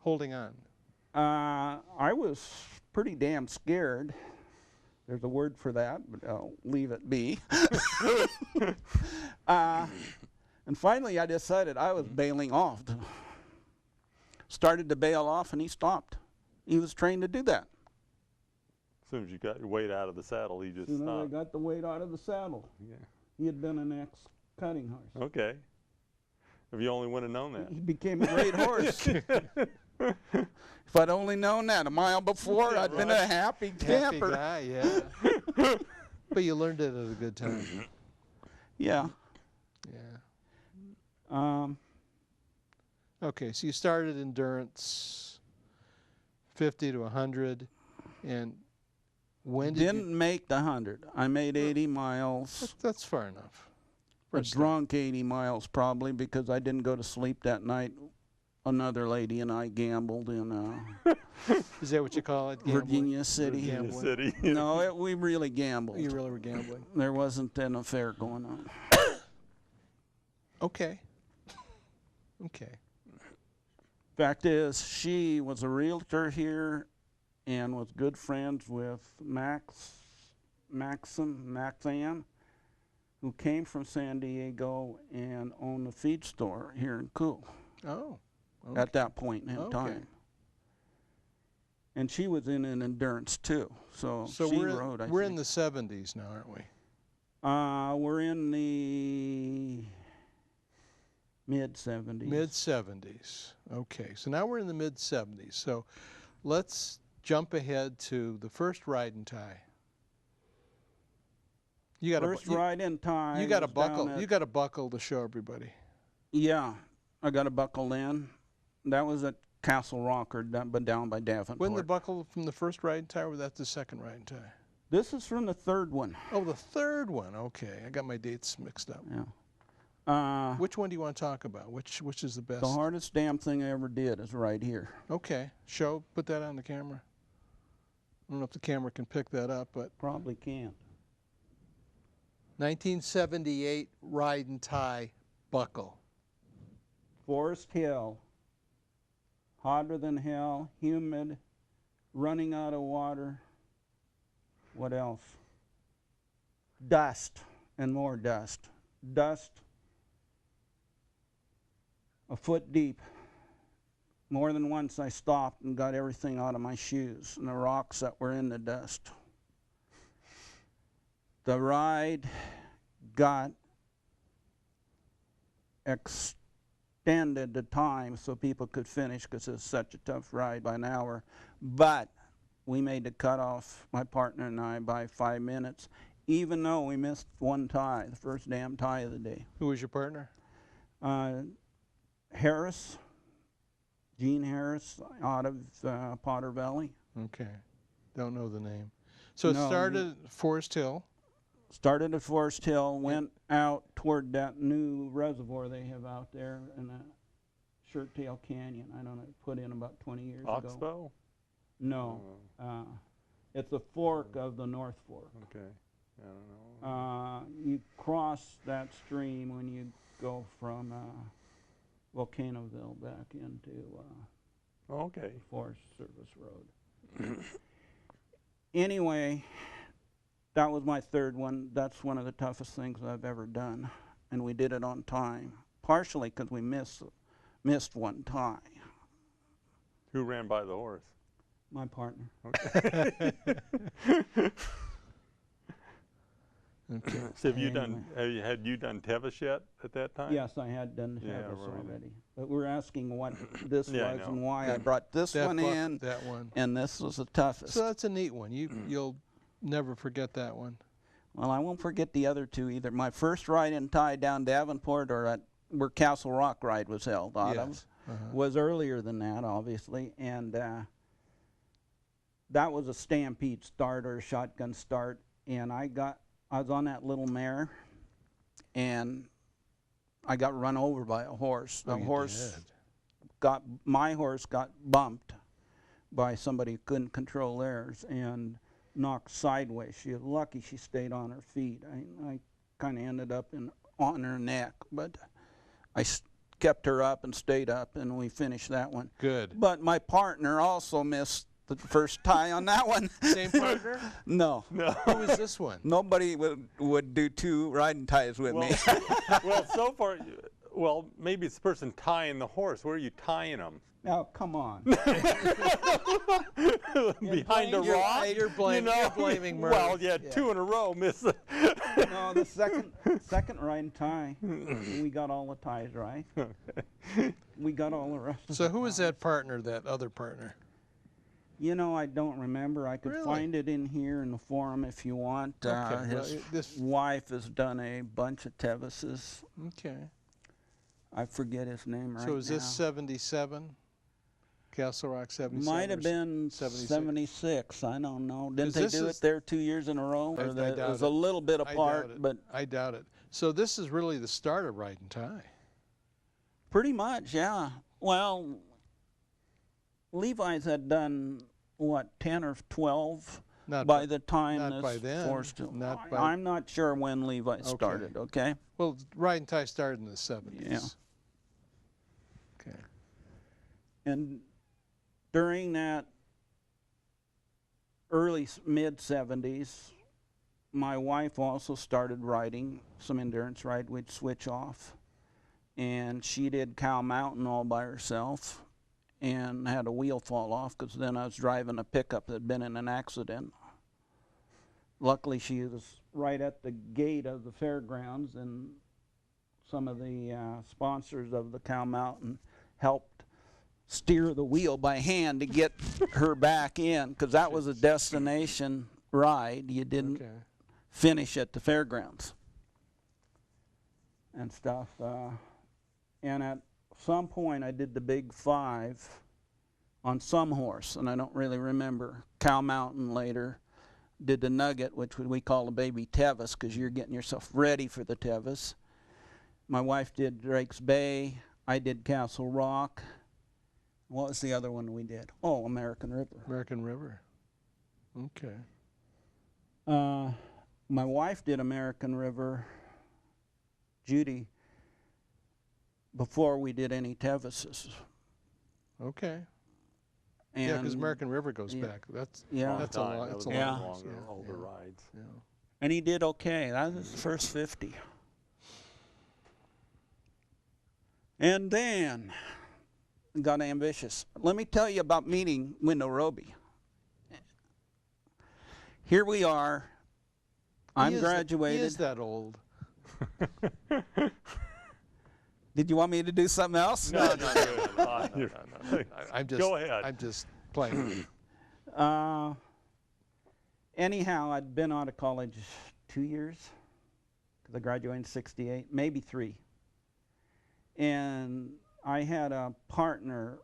[SPEAKER 1] Holding on.
[SPEAKER 3] I was pretty damn scared. There's a word for that, but I'll leave it be. And finally I decided I was bailing off. Started to bail off and he stopped. He was trained to do that.
[SPEAKER 2] As soon as you got your weight out of the saddle, he just
[SPEAKER 3] I
[SPEAKER 2] stopped.
[SPEAKER 3] got the weight out of the saddle.
[SPEAKER 2] Yeah.
[SPEAKER 3] He had been an ex-cutting horse.
[SPEAKER 2] Okay. If you only would have known that.
[SPEAKER 3] He became a great horse. If I'd only known that a mile before, I'd been a happy camper.
[SPEAKER 1] Happy guy, yeah. But you learned it at a good time.
[SPEAKER 3] Yeah.
[SPEAKER 1] Yeah. Okay, so you started endurance 50 to 100, and when did
[SPEAKER 3] Didn't make the 100. I made 80 miles.
[SPEAKER 1] That's far enough.
[SPEAKER 3] A drunk 80 miles probably because I didn't go to sleep that night. Another lady and I gambled in
[SPEAKER 1] Is that what you call it? Gambling?
[SPEAKER 3] Virginia City.
[SPEAKER 2] Virginia City.
[SPEAKER 3] No, we really gambled.
[SPEAKER 1] You really were gambling.
[SPEAKER 3] There wasn't an affair going on.
[SPEAKER 1] Okay. Okay.
[SPEAKER 3] Fact is, she was a realtor here and was good friends with Maxam, who came from San Diego and owned a feed store here in Cool.
[SPEAKER 1] Oh, Okay.
[SPEAKER 3] at that point in
[SPEAKER 1] Okay.
[SPEAKER 3] time. And she was in an endurance too, so
[SPEAKER 1] So
[SPEAKER 3] she
[SPEAKER 1] we're,
[SPEAKER 3] rode.
[SPEAKER 1] we're in the 70s now, aren't we?
[SPEAKER 3] We're in the mid-70s.
[SPEAKER 1] Mid-70s. Okay, so now we're in the mid-70s. So let's jump ahead to the first ride and tie. You got
[SPEAKER 3] First ride in time.
[SPEAKER 1] You got a
[SPEAKER 3] was down
[SPEAKER 1] buckle.
[SPEAKER 3] at-
[SPEAKER 1] You got a buckle to show everybody.
[SPEAKER 3] Yeah, I got a buckle in. That was at Castle Rock, but down by Davenport.
[SPEAKER 1] When the buckle from the first ride and tie, or was that the second ride and tie?
[SPEAKER 3] This is from the third one.
[SPEAKER 1] Oh, the third one. Okay, I got my dates mixed up.
[SPEAKER 3] Yeah.
[SPEAKER 1] Which one do you want to talk about? Which is the best?
[SPEAKER 3] The hardest damn thing I ever did is right here.
[SPEAKER 1] Okay, put that on the camera. I don't know if the camera can pick that up, but
[SPEAKER 3] Probably can't.
[SPEAKER 1] 1978 ride and tie buckle.
[SPEAKER 3] Forest Hill. Hotter than hell, humid, running out of water. What else? Dust and more dust. Dust a foot deep. More than once I stopped and got everything out of my shoes and the rocks that were in the dust. The ride got extended the time so people could finish because it was such a tough ride by an hour. But we made the cutoff, my partner and I, by 5 minutes, even though we missed one tie, the first damn tie of the day.
[SPEAKER 1] Who was your partner?
[SPEAKER 3] Harris, Gene Harris, out of Potter Valley.
[SPEAKER 1] Okay, don't know the name. So it
[SPEAKER 3] No,
[SPEAKER 1] started at Forest Hill.
[SPEAKER 3] Started at Forest Hill, went out toward that new reservoir they have out there in the Shirt Tail Canyon. I don't know, put in about 20 years ago.
[SPEAKER 2] Oxbow?
[SPEAKER 3] No, it's a fork of the North Fork.
[SPEAKER 2] Okay. I don't know.
[SPEAKER 3] You cross that stream when you go from Volcanoville back into
[SPEAKER 2] Okay.
[SPEAKER 3] Forest Service Road. Anyway, that was my third one. That's one of the toughest things I've ever done, and we did it on time. Partially because we missed one tie.
[SPEAKER 2] Who ran by the horse?
[SPEAKER 3] My partner.
[SPEAKER 2] Okay.
[SPEAKER 1] Okay.
[SPEAKER 2] So have you
[SPEAKER 3] Anyway.
[SPEAKER 2] had you done Tevis yet at that time?
[SPEAKER 3] Yes, I had done
[SPEAKER 2] Yeah,
[SPEAKER 3] Tevis
[SPEAKER 2] right.
[SPEAKER 3] already. But we're asking what this
[SPEAKER 2] Yeah, I
[SPEAKER 3] was
[SPEAKER 2] know.
[SPEAKER 3] and why I brought this one in,
[SPEAKER 1] That one.
[SPEAKER 3] and this was the toughest.
[SPEAKER 1] So that's a neat one. You'll never forget that one.
[SPEAKER 3] Well, I won't forget the other two either. My first ride and tie down Davenport, or at where Castle Rock ride was held out of, was earlier than that, obviously, and that was a stampede start or a shotgun start, and I was on that little mare, and I got run over by a horse.
[SPEAKER 1] Oh,
[SPEAKER 3] The
[SPEAKER 1] you
[SPEAKER 3] horse
[SPEAKER 1] did.
[SPEAKER 3] my horse got bumped by somebody who couldn't control theirs and knocked sideways. She was lucky she stayed on her feet. I kind of ended up on her neck, but I kept her up and stayed up, and we finished that one.
[SPEAKER 1] Good.
[SPEAKER 3] But my partner also missed the first tie on that one.
[SPEAKER 1] Same partner?
[SPEAKER 3] No.
[SPEAKER 1] Who was this one?
[SPEAKER 3] Nobody would do two riding ties with me.
[SPEAKER 2] Well, so far, well, maybe it's the person tying the horse. Where are you tying them?
[SPEAKER 3] Now, come on.
[SPEAKER 2] Behind a rock?
[SPEAKER 1] You're blaming Merv.
[SPEAKER 2] Well, yeah, two in a row, miss.
[SPEAKER 3] No, the second riding tie, we got all the ties right. We got all the rest of
[SPEAKER 1] So
[SPEAKER 3] the
[SPEAKER 1] who was
[SPEAKER 3] ties.
[SPEAKER 1] that partner, that other partner?
[SPEAKER 3] You know, I don't remember. I could
[SPEAKER 1] Really?
[SPEAKER 3] find it in here in the forum if you want.
[SPEAKER 1] Okay,
[SPEAKER 3] His
[SPEAKER 1] well, this-
[SPEAKER 3] wife has done a bunch of Tevises.
[SPEAKER 1] Okay.
[SPEAKER 3] I forget his name right now.
[SPEAKER 1] So is this 77? Castle Rock 77?
[SPEAKER 3] Might have
[SPEAKER 1] or
[SPEAKER 3] been
[SPEAKER 1] 76?
[SPEAKER 3] 76. I don't know. Didn't
[SPEAKER 1] 'Cause
[SPEAKER 3] they
[SPEAKER 1] this
[SPEAKER 3] do
[SPEAKER 1] is-
[SPEAKER 3] it there 2 years in a row?
[SPEAKER 1] I
[SPEAKER 3] Or
[SPEAKER 1] doubt
[SPEAKER 3] it was a
[SPEAKER 1] it.
[SPEAKER 3] little bit
[SPEAKER 1] I doubt
[SPEAKER 3] apart,
[SPEAKER 1] it.
[SPEAKER 3] but
[SPEAKER 1] I doubt it. So this is really the start of ride and tie.
[SPEAKER 3] pretty much, yeah. Well, Levi's had done, what, 10 or 12
[SPEAKER 1] Not
[SPEAKER 3] by the time
[SPEAKER 1] not
[SPEAKER 3] this
[SPEAKER 1] by then.
[SPEAKER 3] forced.
[SPEAKER 1] Not by-
[SPEAKER 3] I'm not sure when Levi started, okay?
[SPEAKER 1] Well, ride and tie started in the 70s.
[SPEAKER 3] Yeah.
[SPEAKER 1] Okay.
[SPEAKER 3] And during that early mid-70s, my wife also started riding some endurance ride. We'd switch off. and she did Cow Mountain all by herself and had a wheel fall off because then I was driving a pickup that had been in an accident. Luckily, she was right at the gate of the fairgrounds, and some of the sponsors of the Cow Mountain helped steer the wheel by hand to get her back in, because that was a destination ride. You didn't finish at the fairgrounds and stuff. And at some point, I did the Big 5 on some horse, and I don't really remember. Cow Mountain later. Did the Nugget, which we call the baby Tevis, because you're getting yourself ready for the Tevis. My wife did Drake's Bay. I did Castle Rock. What was the other one we did? Oh, American River.
[SPEAKER 1] American River. Okay.
[SPEAKER 3] My wife did American River, Judy, before we did any Tevises.
[SPEAKER 1] Okay.
[SPEAKER 3] And
[SPEAKER 1] Yeah, because American River goes back. That's a lot. That's a lot.
[SPEAKER 2] Longer, older rides.
[SPEAKER 1] Yeah.
[SPEAKER 3] And he did okay. That was his first 50. And then got ambitious. Let me tell you about meeting Wendell Roby. Here we are. I'm graduated.
[SPEAKER 1] He is that old.
[SPEAKER 3] Did you want me to do something else?
[SPEAKER 2] No. Go ahead.
[SPEAKER 1] I'm just playing.
[SPEAKER 3] Anyhow, I'd been out of college 2 years, because I graduated in '68, maybe 3. And I had a partner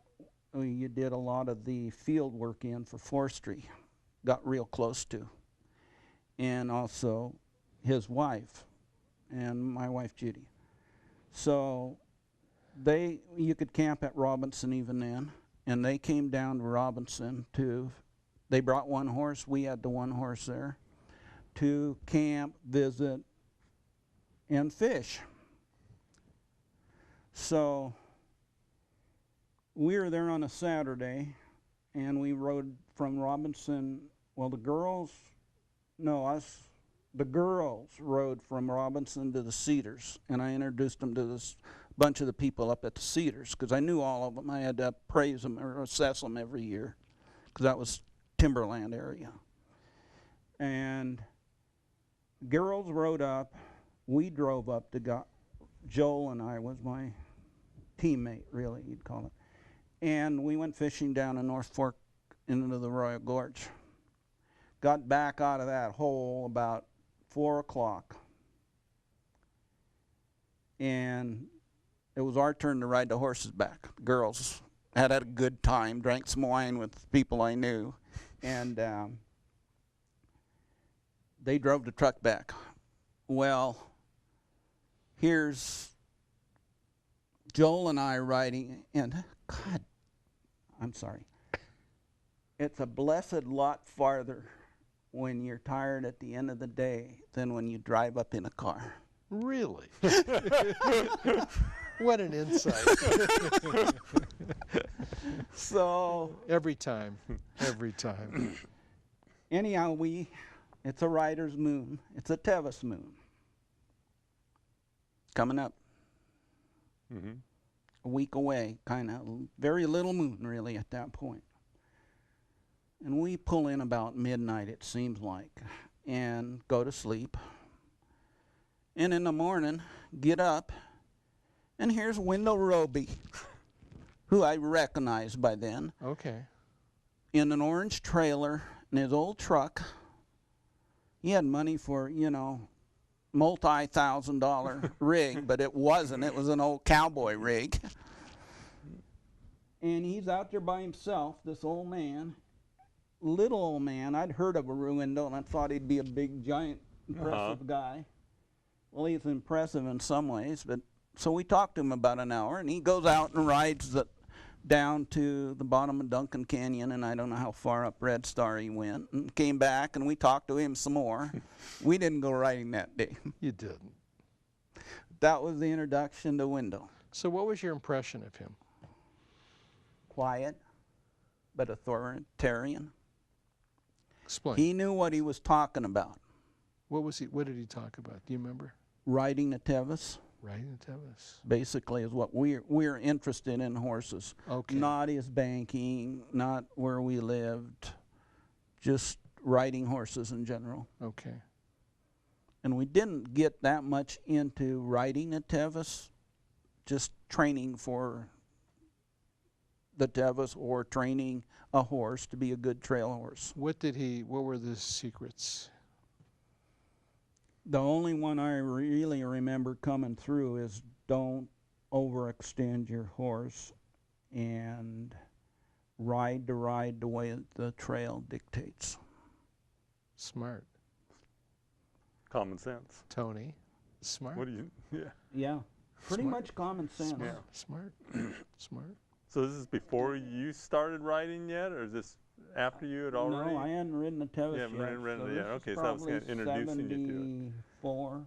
[SPEAKER 3] who you did a lot of the field work in for forestry, got real close to, and also his wife, and my wife Judy. So you could camp at Robinson even then, and they came down to Robinson they brought one horse, we had the one horse there, to camp, visit, and fish. So we were there on a Saturday, and we rode from Robinson, well, the girls rode from Robinson to the Cedars, and I introduced them to this bunch of the people up at the Cedars, because I knew all of them. I had to appraise them or assess them every year, because that was timberland area. And girls rode up, we drove up to Joel and I was my teammate, really, you'd call it. And we went fishing down in North Fork into the Royal Gorge. Got back out of that hole about 4 o'clock. And it was our turn to ride the horses back. The girls had a good time, drank some wine with people I knew, and they drove the truck back. Well, here's Joel and I riding, and God, I'm sorry. It's a blessed lot farther when you're tired at the end of the day than when you drive up in a car.
[SPEAKER 1] Really? What an insight.
[SPEAKER 3] So
[SPEAKER 1] every time.
[SPEAKER 3] Anyhow, it's a rider's moon. It's a Tevis moon. Coming up.
[SPEAKER 2] Mm-hmm.
[SPEAKER 3] A week away, kind of. Very little moon, really, at that point. And we pull in about midnight, it seems like, and go to sleep. And in the morning, get up, and here's Wendell Roby, who I recognized by then.
[SPEAKER 1] Okay.
[SPEAKER 3] In an orange trailer, in his old truck. He had money for, multi-$1,000 rig, but it wasn't. It was an old cowboy rig. And he's out there by himself, this old man. Little old man. I'd heard of a Wendell, and I thought he'd be a big, giant, impressive guy. Well, he's impressive in some ways, but so we talked to him about an hour, and he goes out and rides down to the bottom of Duncan Canyon, and I don't know how far up Red Star he went, and came back, and we talked to him some more. We didn't go riding that day.
[SPEAKER 1] You didn't.
[SPEAKER 3] That was the introduction to Wendell.
[SPEAKER 1] So what was your impression of him?
[SPEAKER 3] Quiet, but authoritarian.
[SPEAKER 1] Explain.
[SPEAKER 3] He knew what he was talking about.
[SPEAKER 1] What did he talk about? Do you remember?
[SPEAKER 3] Riding the Tevis.
[SPEAKER 1] Riding Tevis.
[SPEAKER 3] Basically, is what we're interested in horses.
[SPEAKER 1] Okay.
[SPEAKER 3] Not his banking, not where we lived, just riding horses in general.
[SPEAKER 1] Okay.
[SPEAKER 3] And we didn't get that much into riding at Tevis, just training for the Tevis or training a horse to be a good trail horse.
[SPEAKER 1] What were the secrets?
[SPEAKER 3] The only one I really remember coming through is don't overextend your horse and ride the way the trail dictates.
[SPEAKER 1] Smart.
[SPEAKER 2] Common sense.
[SPEAKER 1] Tony. Smart.
[SPEAKER 2] What do you? Yeah.
[SPEAKER 3] Yeah, pretty
[SPEAKER 1] Smart.
[SPEAKER 3] much common sense.
[SPEAKER 1] Smart. Smart. Smart.
[SPEAKER 2] So this is before you started riding yet, or is this after you had already?
[SPEAKER 3] No, I hadn't ridden the Tevis
[SPEAKER 2] Yeah,
[SPEAKER 3] yet.
[SPEAKER 2] ridden
[SPEAKER 3] so
[SPEAKER 2] yet.
[SPEAKER 3] this
[SPEAKER 2] Okay,
[SPEAKER 3] is
[SPEAKER 2] so that was
[SPEAKER 3] probably
[SPEAKER 2] kinda introducing you to it.
[SPEAKER 3] 74,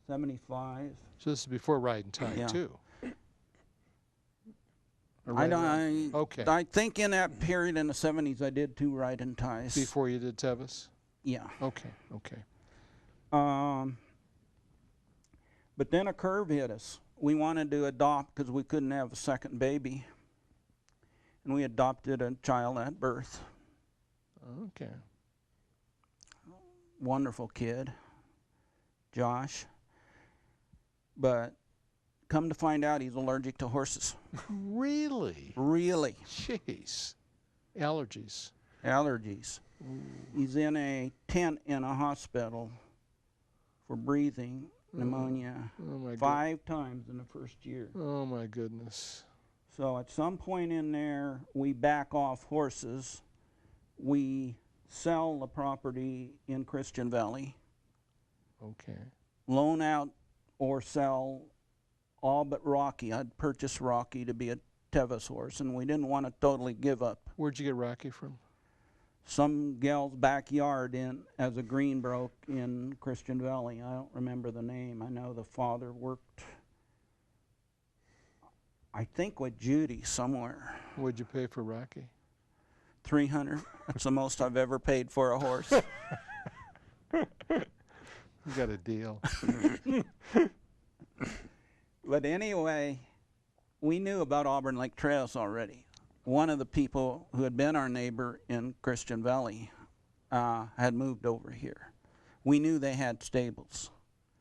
[SPEAKER 3] 75.
[SPEAKER 1] So this is before riding time
[SPEAKER 3] Yeah.
[SPEAKER 1] too. Or
[SPEAKER 3] I
[SPEAKER 1] right
[SPEAKER 3] don't.
[SPEAKER 1] around- okay.
[SPEAKER 3] I think in that period in the 70s, I did 2 riding ties.
[SPEAKER 1] Before you did Tevis.
[SPEAKER 3] Yeah.
[SPEAKER 1] Okay. Okay.
[SPEAKER 3] But then a curve hit us. We wanted to adopt because we couldn't have a second baby, and we adopted a child at birth.
[SPEAKER 1] Okay.
[SPEAKER 3] Wonderful kid, Josh. But come to find out, he's allergic to horses.
[SPEAKER 1] Really?
[SPEAKER 3] Really.
[SPEAKER 1] Jeez. Allergies.
[SPEAKER 3] Allergies. He's in a tent in a hospital for breathing pneumonia
[SPEAKER 1] Oh my
[SPEAKER 3] 5 times in the first year.
[SPEAKER 1] Oh my goodness.
[SPEAKER 3] So at some point in there, we back off horses. We sell the property in Christian Valley,
[SPEAKER 1] Okay.
[SPEAKER 3] loan out or sell all but Rocky. I'd purchased Rocky to be a Tevis horse, and we didn't want to totally give up.
[SPEAKER 1] Where'd you get Rocky from?
[SPEAKER 3] Some gal's backyard as a greenbroke in Christian Valley. I don't remember the name. I know the father worked, I think, with Judy somewhere.
[SPEAKER 1] What'd you pay for Rocky?
[SPEAKER 3] $300. That's the most I've ever paid for a horse.
[SPEAKER 1] You got a deal.
[SPEAKER 3] But anyway, we knew about Auburn Lake Trails already. One of the people who had been our neighbor in Christian Valley had moved over here. We knew they had stables.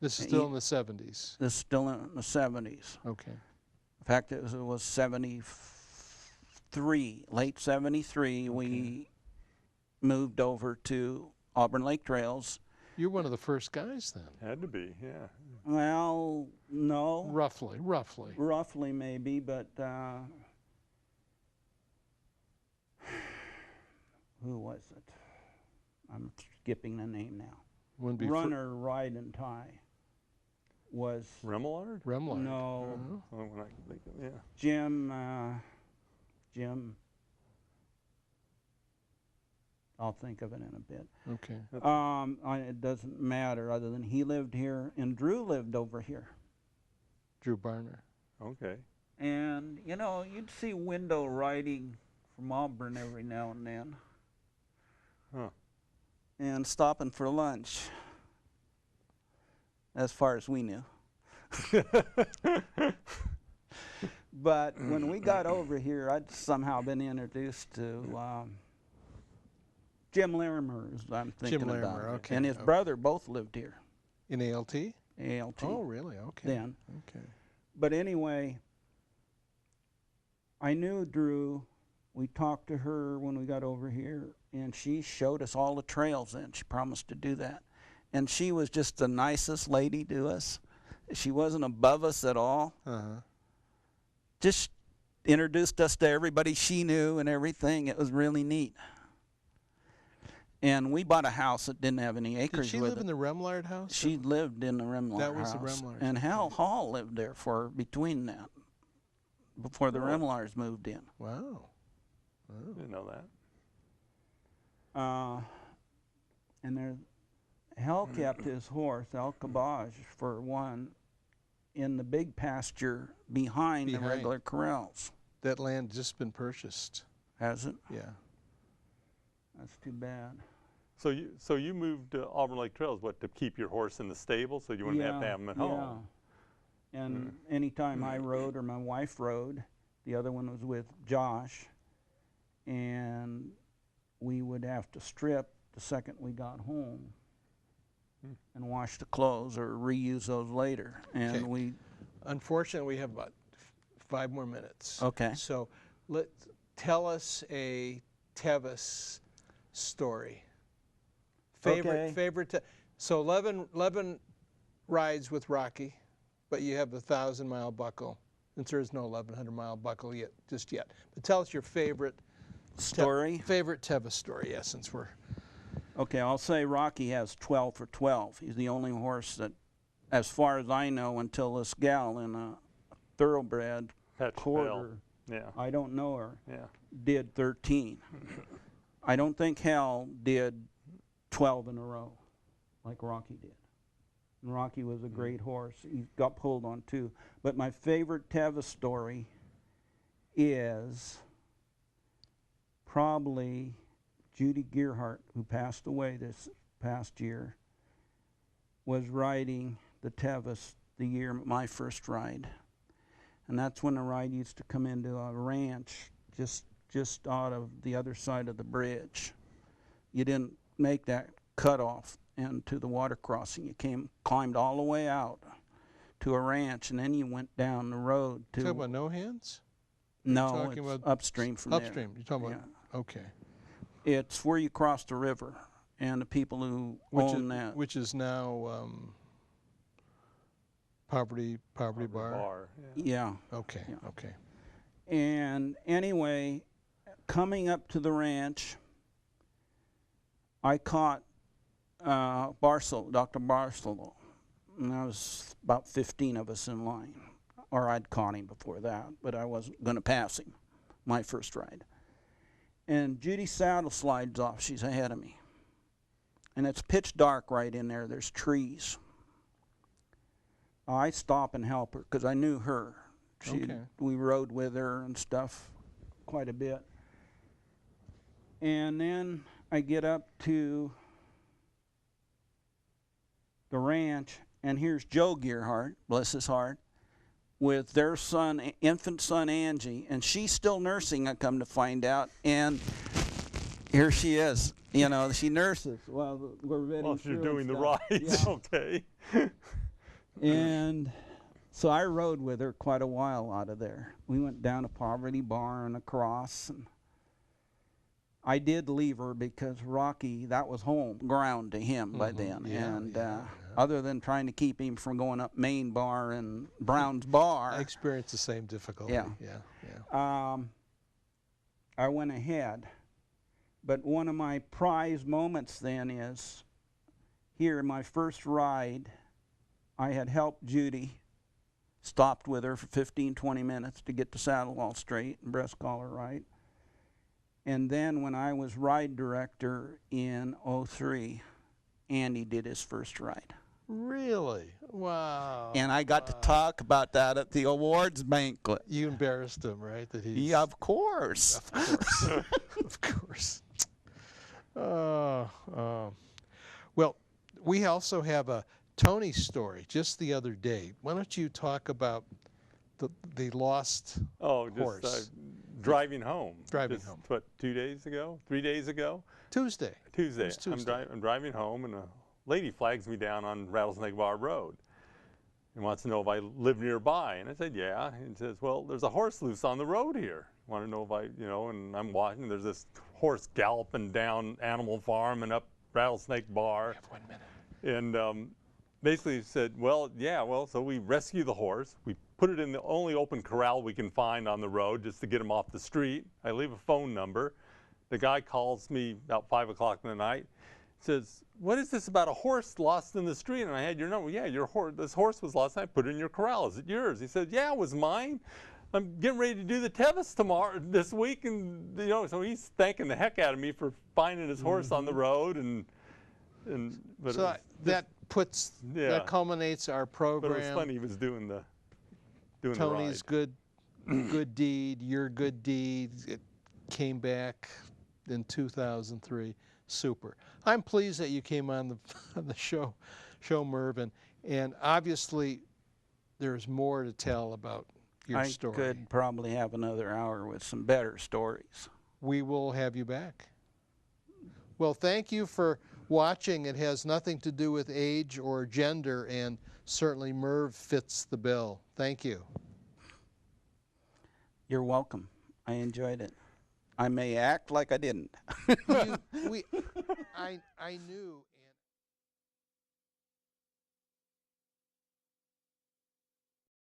[SPEAKER 1] This is still in the 70s.
[SPEAKER 3] This is still in the 70s.
[SPEAKER 1] Okay.
[SPEAKER 3] In fact, it was 73, late 73, we moved over to Auburn Lake Trails.
[SPEAKER 1] You're one of the first guys then.
[SPEAKER 2] Had to be, yeah.
[SPEAKER 3] Well, no.
[SPEAKER 1] Roughly.
[SPEAKER 3] Roughly maybe, but who was it? I'm skipping the name now.
[SPEAKER 1] Wouldn't be
[SPEAKER 3] Runner, Ride, and Tie was
[SPEAKER 2] Remillard?
[SPEAKER 1] Remlard.
[SPEAKER 3] No.
[SPEAKER 2] Oh, when I can think of, yeah.
[SPEAKER 3] Jim. I'll think of it in a bit.
[SPEAKER 1] Okay.
[SPEAKER 3] It doesn't matter other than he lived here and Drew lived over here.
[SPEAKER 1] Drew Barner.
[SPEAKER 2] Okay.
[SPEAKER 3] And, you know, you'd see window riding from Auburn every now and then.
[SPEAKER 2] Huh.
[SPEAKER 3] And stopping for lunch, as far as we knew. But when we got over here, I'd somehow been introduced to Jim Larimer, as I'm thinking
[SPEAKER 1] Jim Larimer,
[SPEAKER 3] about.
[SPEAKER 1] okay,
[SPEAKER 3] And his
[SPEAKER 1] okay.
[SPEAKER 3] brother both lived here,
[SPEAKER 1] In ALT?
[SPEAKER 3] ALT.
[SPEAKER 1] Oh, really? Okay.
[SPEAKER 3] Then.
[SPEAKER 1] Okay.
[SPEAKER 3] But anyway, I knew Drew. We talked to her when we got over here, and she showed us all the trails then. She promised to do that. And she was just the nicest lady to us. She wasn't above us at all.
[SPEAKER 1] Uh-huh.
[SPEAKER 3] Just introduced us to everybody she knew and everything. It was really neat. And we bought a house that didn't have any acres
[SPEAKER 1] Did she
[SPEAKER 3] with
[SPEAKER 1] live
[SPEAKER 3] it.
[SPEAKER 1] in the Remlard house?
[SPEAKER 3] She lived in the Remlard
[SPEAKER 1] That was the
[SPEAKER 3] house.
[SPEAKER 1] Remlards,
[SPEAKER 3] And
[SPEAKER 1] okay.
[SPEAKER 3] Hal Hall lived there for between that, before the Remlards moved in.
[SPEAKER 1] Wow.
[SPEAKER 2] Didn't know that.
[SPEAKER 3] And there, Hal kept his horse, El Cabage, for one, in the big pasture behind the
[SPEAKER 1] Behind.
[SPEAKER 3] regular corrals.
[SPEAKER 1] That land just been purchased.
[SPEAKER 3] Has it?
[SPEAKER 1] Yeah.
[SPEAKER 3] That's too bad.
[SPEAKER 2] So you moved to Auburn Lake Trails, what, to keep your horse in the stable so you wouldn't have to have him at home?
[SPEAKER 3] And anytime I rode or my wife rode, the other one was with Josh, and we would have to strip the second we got home and wash the clothes or reuse those later. And
[SPEAKER 1] Okay.
[SPEAKER 3] we,
[SPEAKER 1] Unfortunately, we have about 5 more minutes.
[SPEAKER 3] okay.
[SPEAKER 1] So tell us a Tevis story.
[SPEAKER 3] Okay.
[SPEAKER 1] So 11 rides with Rocky, but you have the 1,000-mile buckle. Since there is no 1,100-mile buckle yet, just yet. But tell us your favorite
[SPEAKER 3] Story?
[SPEAKER 1] favorite Tevis story. Yeah, since we're
[SPEAKER 3] Okay, I'll say Rocky has 12 for 12. He's the only horse that, as far as I know, until this gal in a thoroughbred
[SPEAKER 2] Hatch
[SPEAKER 3] quarter,
[SPEAKER 2] Yeah.
[SPEAKER 3] I don't know her,
[SPEAKER 2] Yeah.
[SPEAKER 3] did 13. I don't think Hal did 12 in a row like Rocky did. And Rocky was a great horse. He got pulled on too. But my favorite Tevis story is probably Judy Gearhart, who passed away this past year, was riding the Tevis the year my first ride. And that's when the ride used to come into a ranch just out of the other side of the bridge. You didn't make that cutoff into the water crossing. You climbed all the way out to a ranch, and then you went down the road to...
[SPEAKER 1] talking about no hands?
[SPEAKER 3] No,
[SPEAKER 1] talking
[SPEAKER 3] it's
[SPEAKER 1] about
[SPEAKER 3] upstream from there.
[SPEAKER 1] Upstream. You're talking about
[SPEAKER 3] Yeah.
[SPEAKER 1] okay.
[SPEAKER 3] It's where you cross the river, and the people who own that.
[SPEAKER 1] Which is now Poverty Bar.
[SPEAKER 3] Yeah.
[SPEAKER 1] Okay.
[SPEAKER 3] Yeah.
[SPEAKER 1] Okay.
[SPEAKER 3] And anyway, coming up to the ranch, I caught Dr. Barcelo, and there was about 15 of us in line, or I'd caught him before that, but I wasn't going to pass him, my first ride. And Judy's saddle slides off. She's ahead of me. And it's pitch dark right in there. There's trees. I stop and help her because I knew her.
[SPEAKER 1] Okay.
[SPEAKER 3] We rode with her and stuff quite a bit. And then I get up to the ranch, and here's Joe Gearhart, bless his heart, with their son, infant son Angie, and she's still nursing, I come to find out, and here she is. You know, she nurses while we're vetting
[SPEAKER 2] Well, if you're
[SPEAKER 3] through
[SPEAKER 2] doing the
[SPEAKER 3] stuff.
[SPEAKER 2] rides,
[SPEAKER 3] Yeah.
[SPEAKER 2] okay.
[SPEAKER 3] And so I rode with her quite a while out of there. We went down to Poverty Bar and across, and I did leave her because Rocky, that was home ground to him by then.
[SPEAKER 1] Yeah,
[SPEAKER 3] and
[SPEAKER 1] yeah.
[SPEAKER 3] other than trying to keep him from going up Main Bar and Brown's Bar,
[SPEAKER 1] I experienced the same difficulty.
[SPEAKER 3] Yeah.
[SPEAKER 1] Yeah.
[SPEAKER 3] I went ahead. But one of my prize moments then is here in my first ride, I had helped Judy, stopped with her for 15, 20 minutes to get the saddle all straight and breast collar right. And then when I was ride director in '03, Andy did his first ride.
[SPEAKER 1] Really? Wow.
[SPEAKER 3] And I got to talk about that at the awards banquet.
[SPEAKER 1] You embarrassed him, right? That he's
[SPEAKER 3] Yeah, of course.
[SPEAKER 1] Of course. Of course. Well, we also have a Tony story just the other day. Why don't you talk about the lost
[SPEAKER 2] Oh, just
[SPEAKER 1] horse?
[SPEAKER 2] driving home.
[SPEAKER 1] Driving
[SPEAKER 2] Just,
[SPEAKER 1] home.
[SPEAKER 2] What, 2 days ago? 3 days ago?
[SPEAKER 1] Tuesday.
[SPEAKER 2] Tuesday.
[SPEAKER 1] was Tuesday.
[SPEAKER 2] I'm driving home, and a lady flags me down on Rattlesnake Bar Road and wants to know if I live nearby. And I said, yeah. And says, well, there's a horse loose on the road here. Want to know if I, and I'm watching. There's this horse galloping down Animal Farm and up Rattlesnake Bar.
[SPEAKER 1] We have 1 minute.
[SPEAKER 2] And basically said, well, yeah, so we rescue the horse. We put it in the only open corral we can find on the road just to get him off the street. I leave a phone number. The guy calls me about 5 o'clock in the night. Says, what is this about a horse lost in the street? And I had your number. Yeah, this horse was lost. I put it in your corral. Is it yours? He said, yeah, it was mine. I'm getting ready to do the Tevis this week. And, so he's thanking the heck out of me for finding his horse on the road. But
[SPEAKER 1] So that puts,
[SPEAKER 2] Yeah.
[SPEAKER 1] that culminates our program.
[SPEAKER 2] But it was funny. He was doing the
[SPEAKER 1] Tony's
[SPEAKER 2] ride.
[SPEAKER 1] good deed, your good deed. It came back in 2003. Super. I'm pleased that you came on the show, Merv, and obviously there's more to tell about your
[SPEAKER 3] I
[SPEAKER 1] story.
[SPEAKER 3] could probably have another hour with some better stories.
[SPEAKER 1] We will have you back. Well, thank you for watching. It has nothing to do with age or gender, and certainly Merv fits the bill. Thank you.
[SPEAKER 3] You're welcome. I enjoyed it. I may act like I didn't.
[SPEAKER 1] I knew.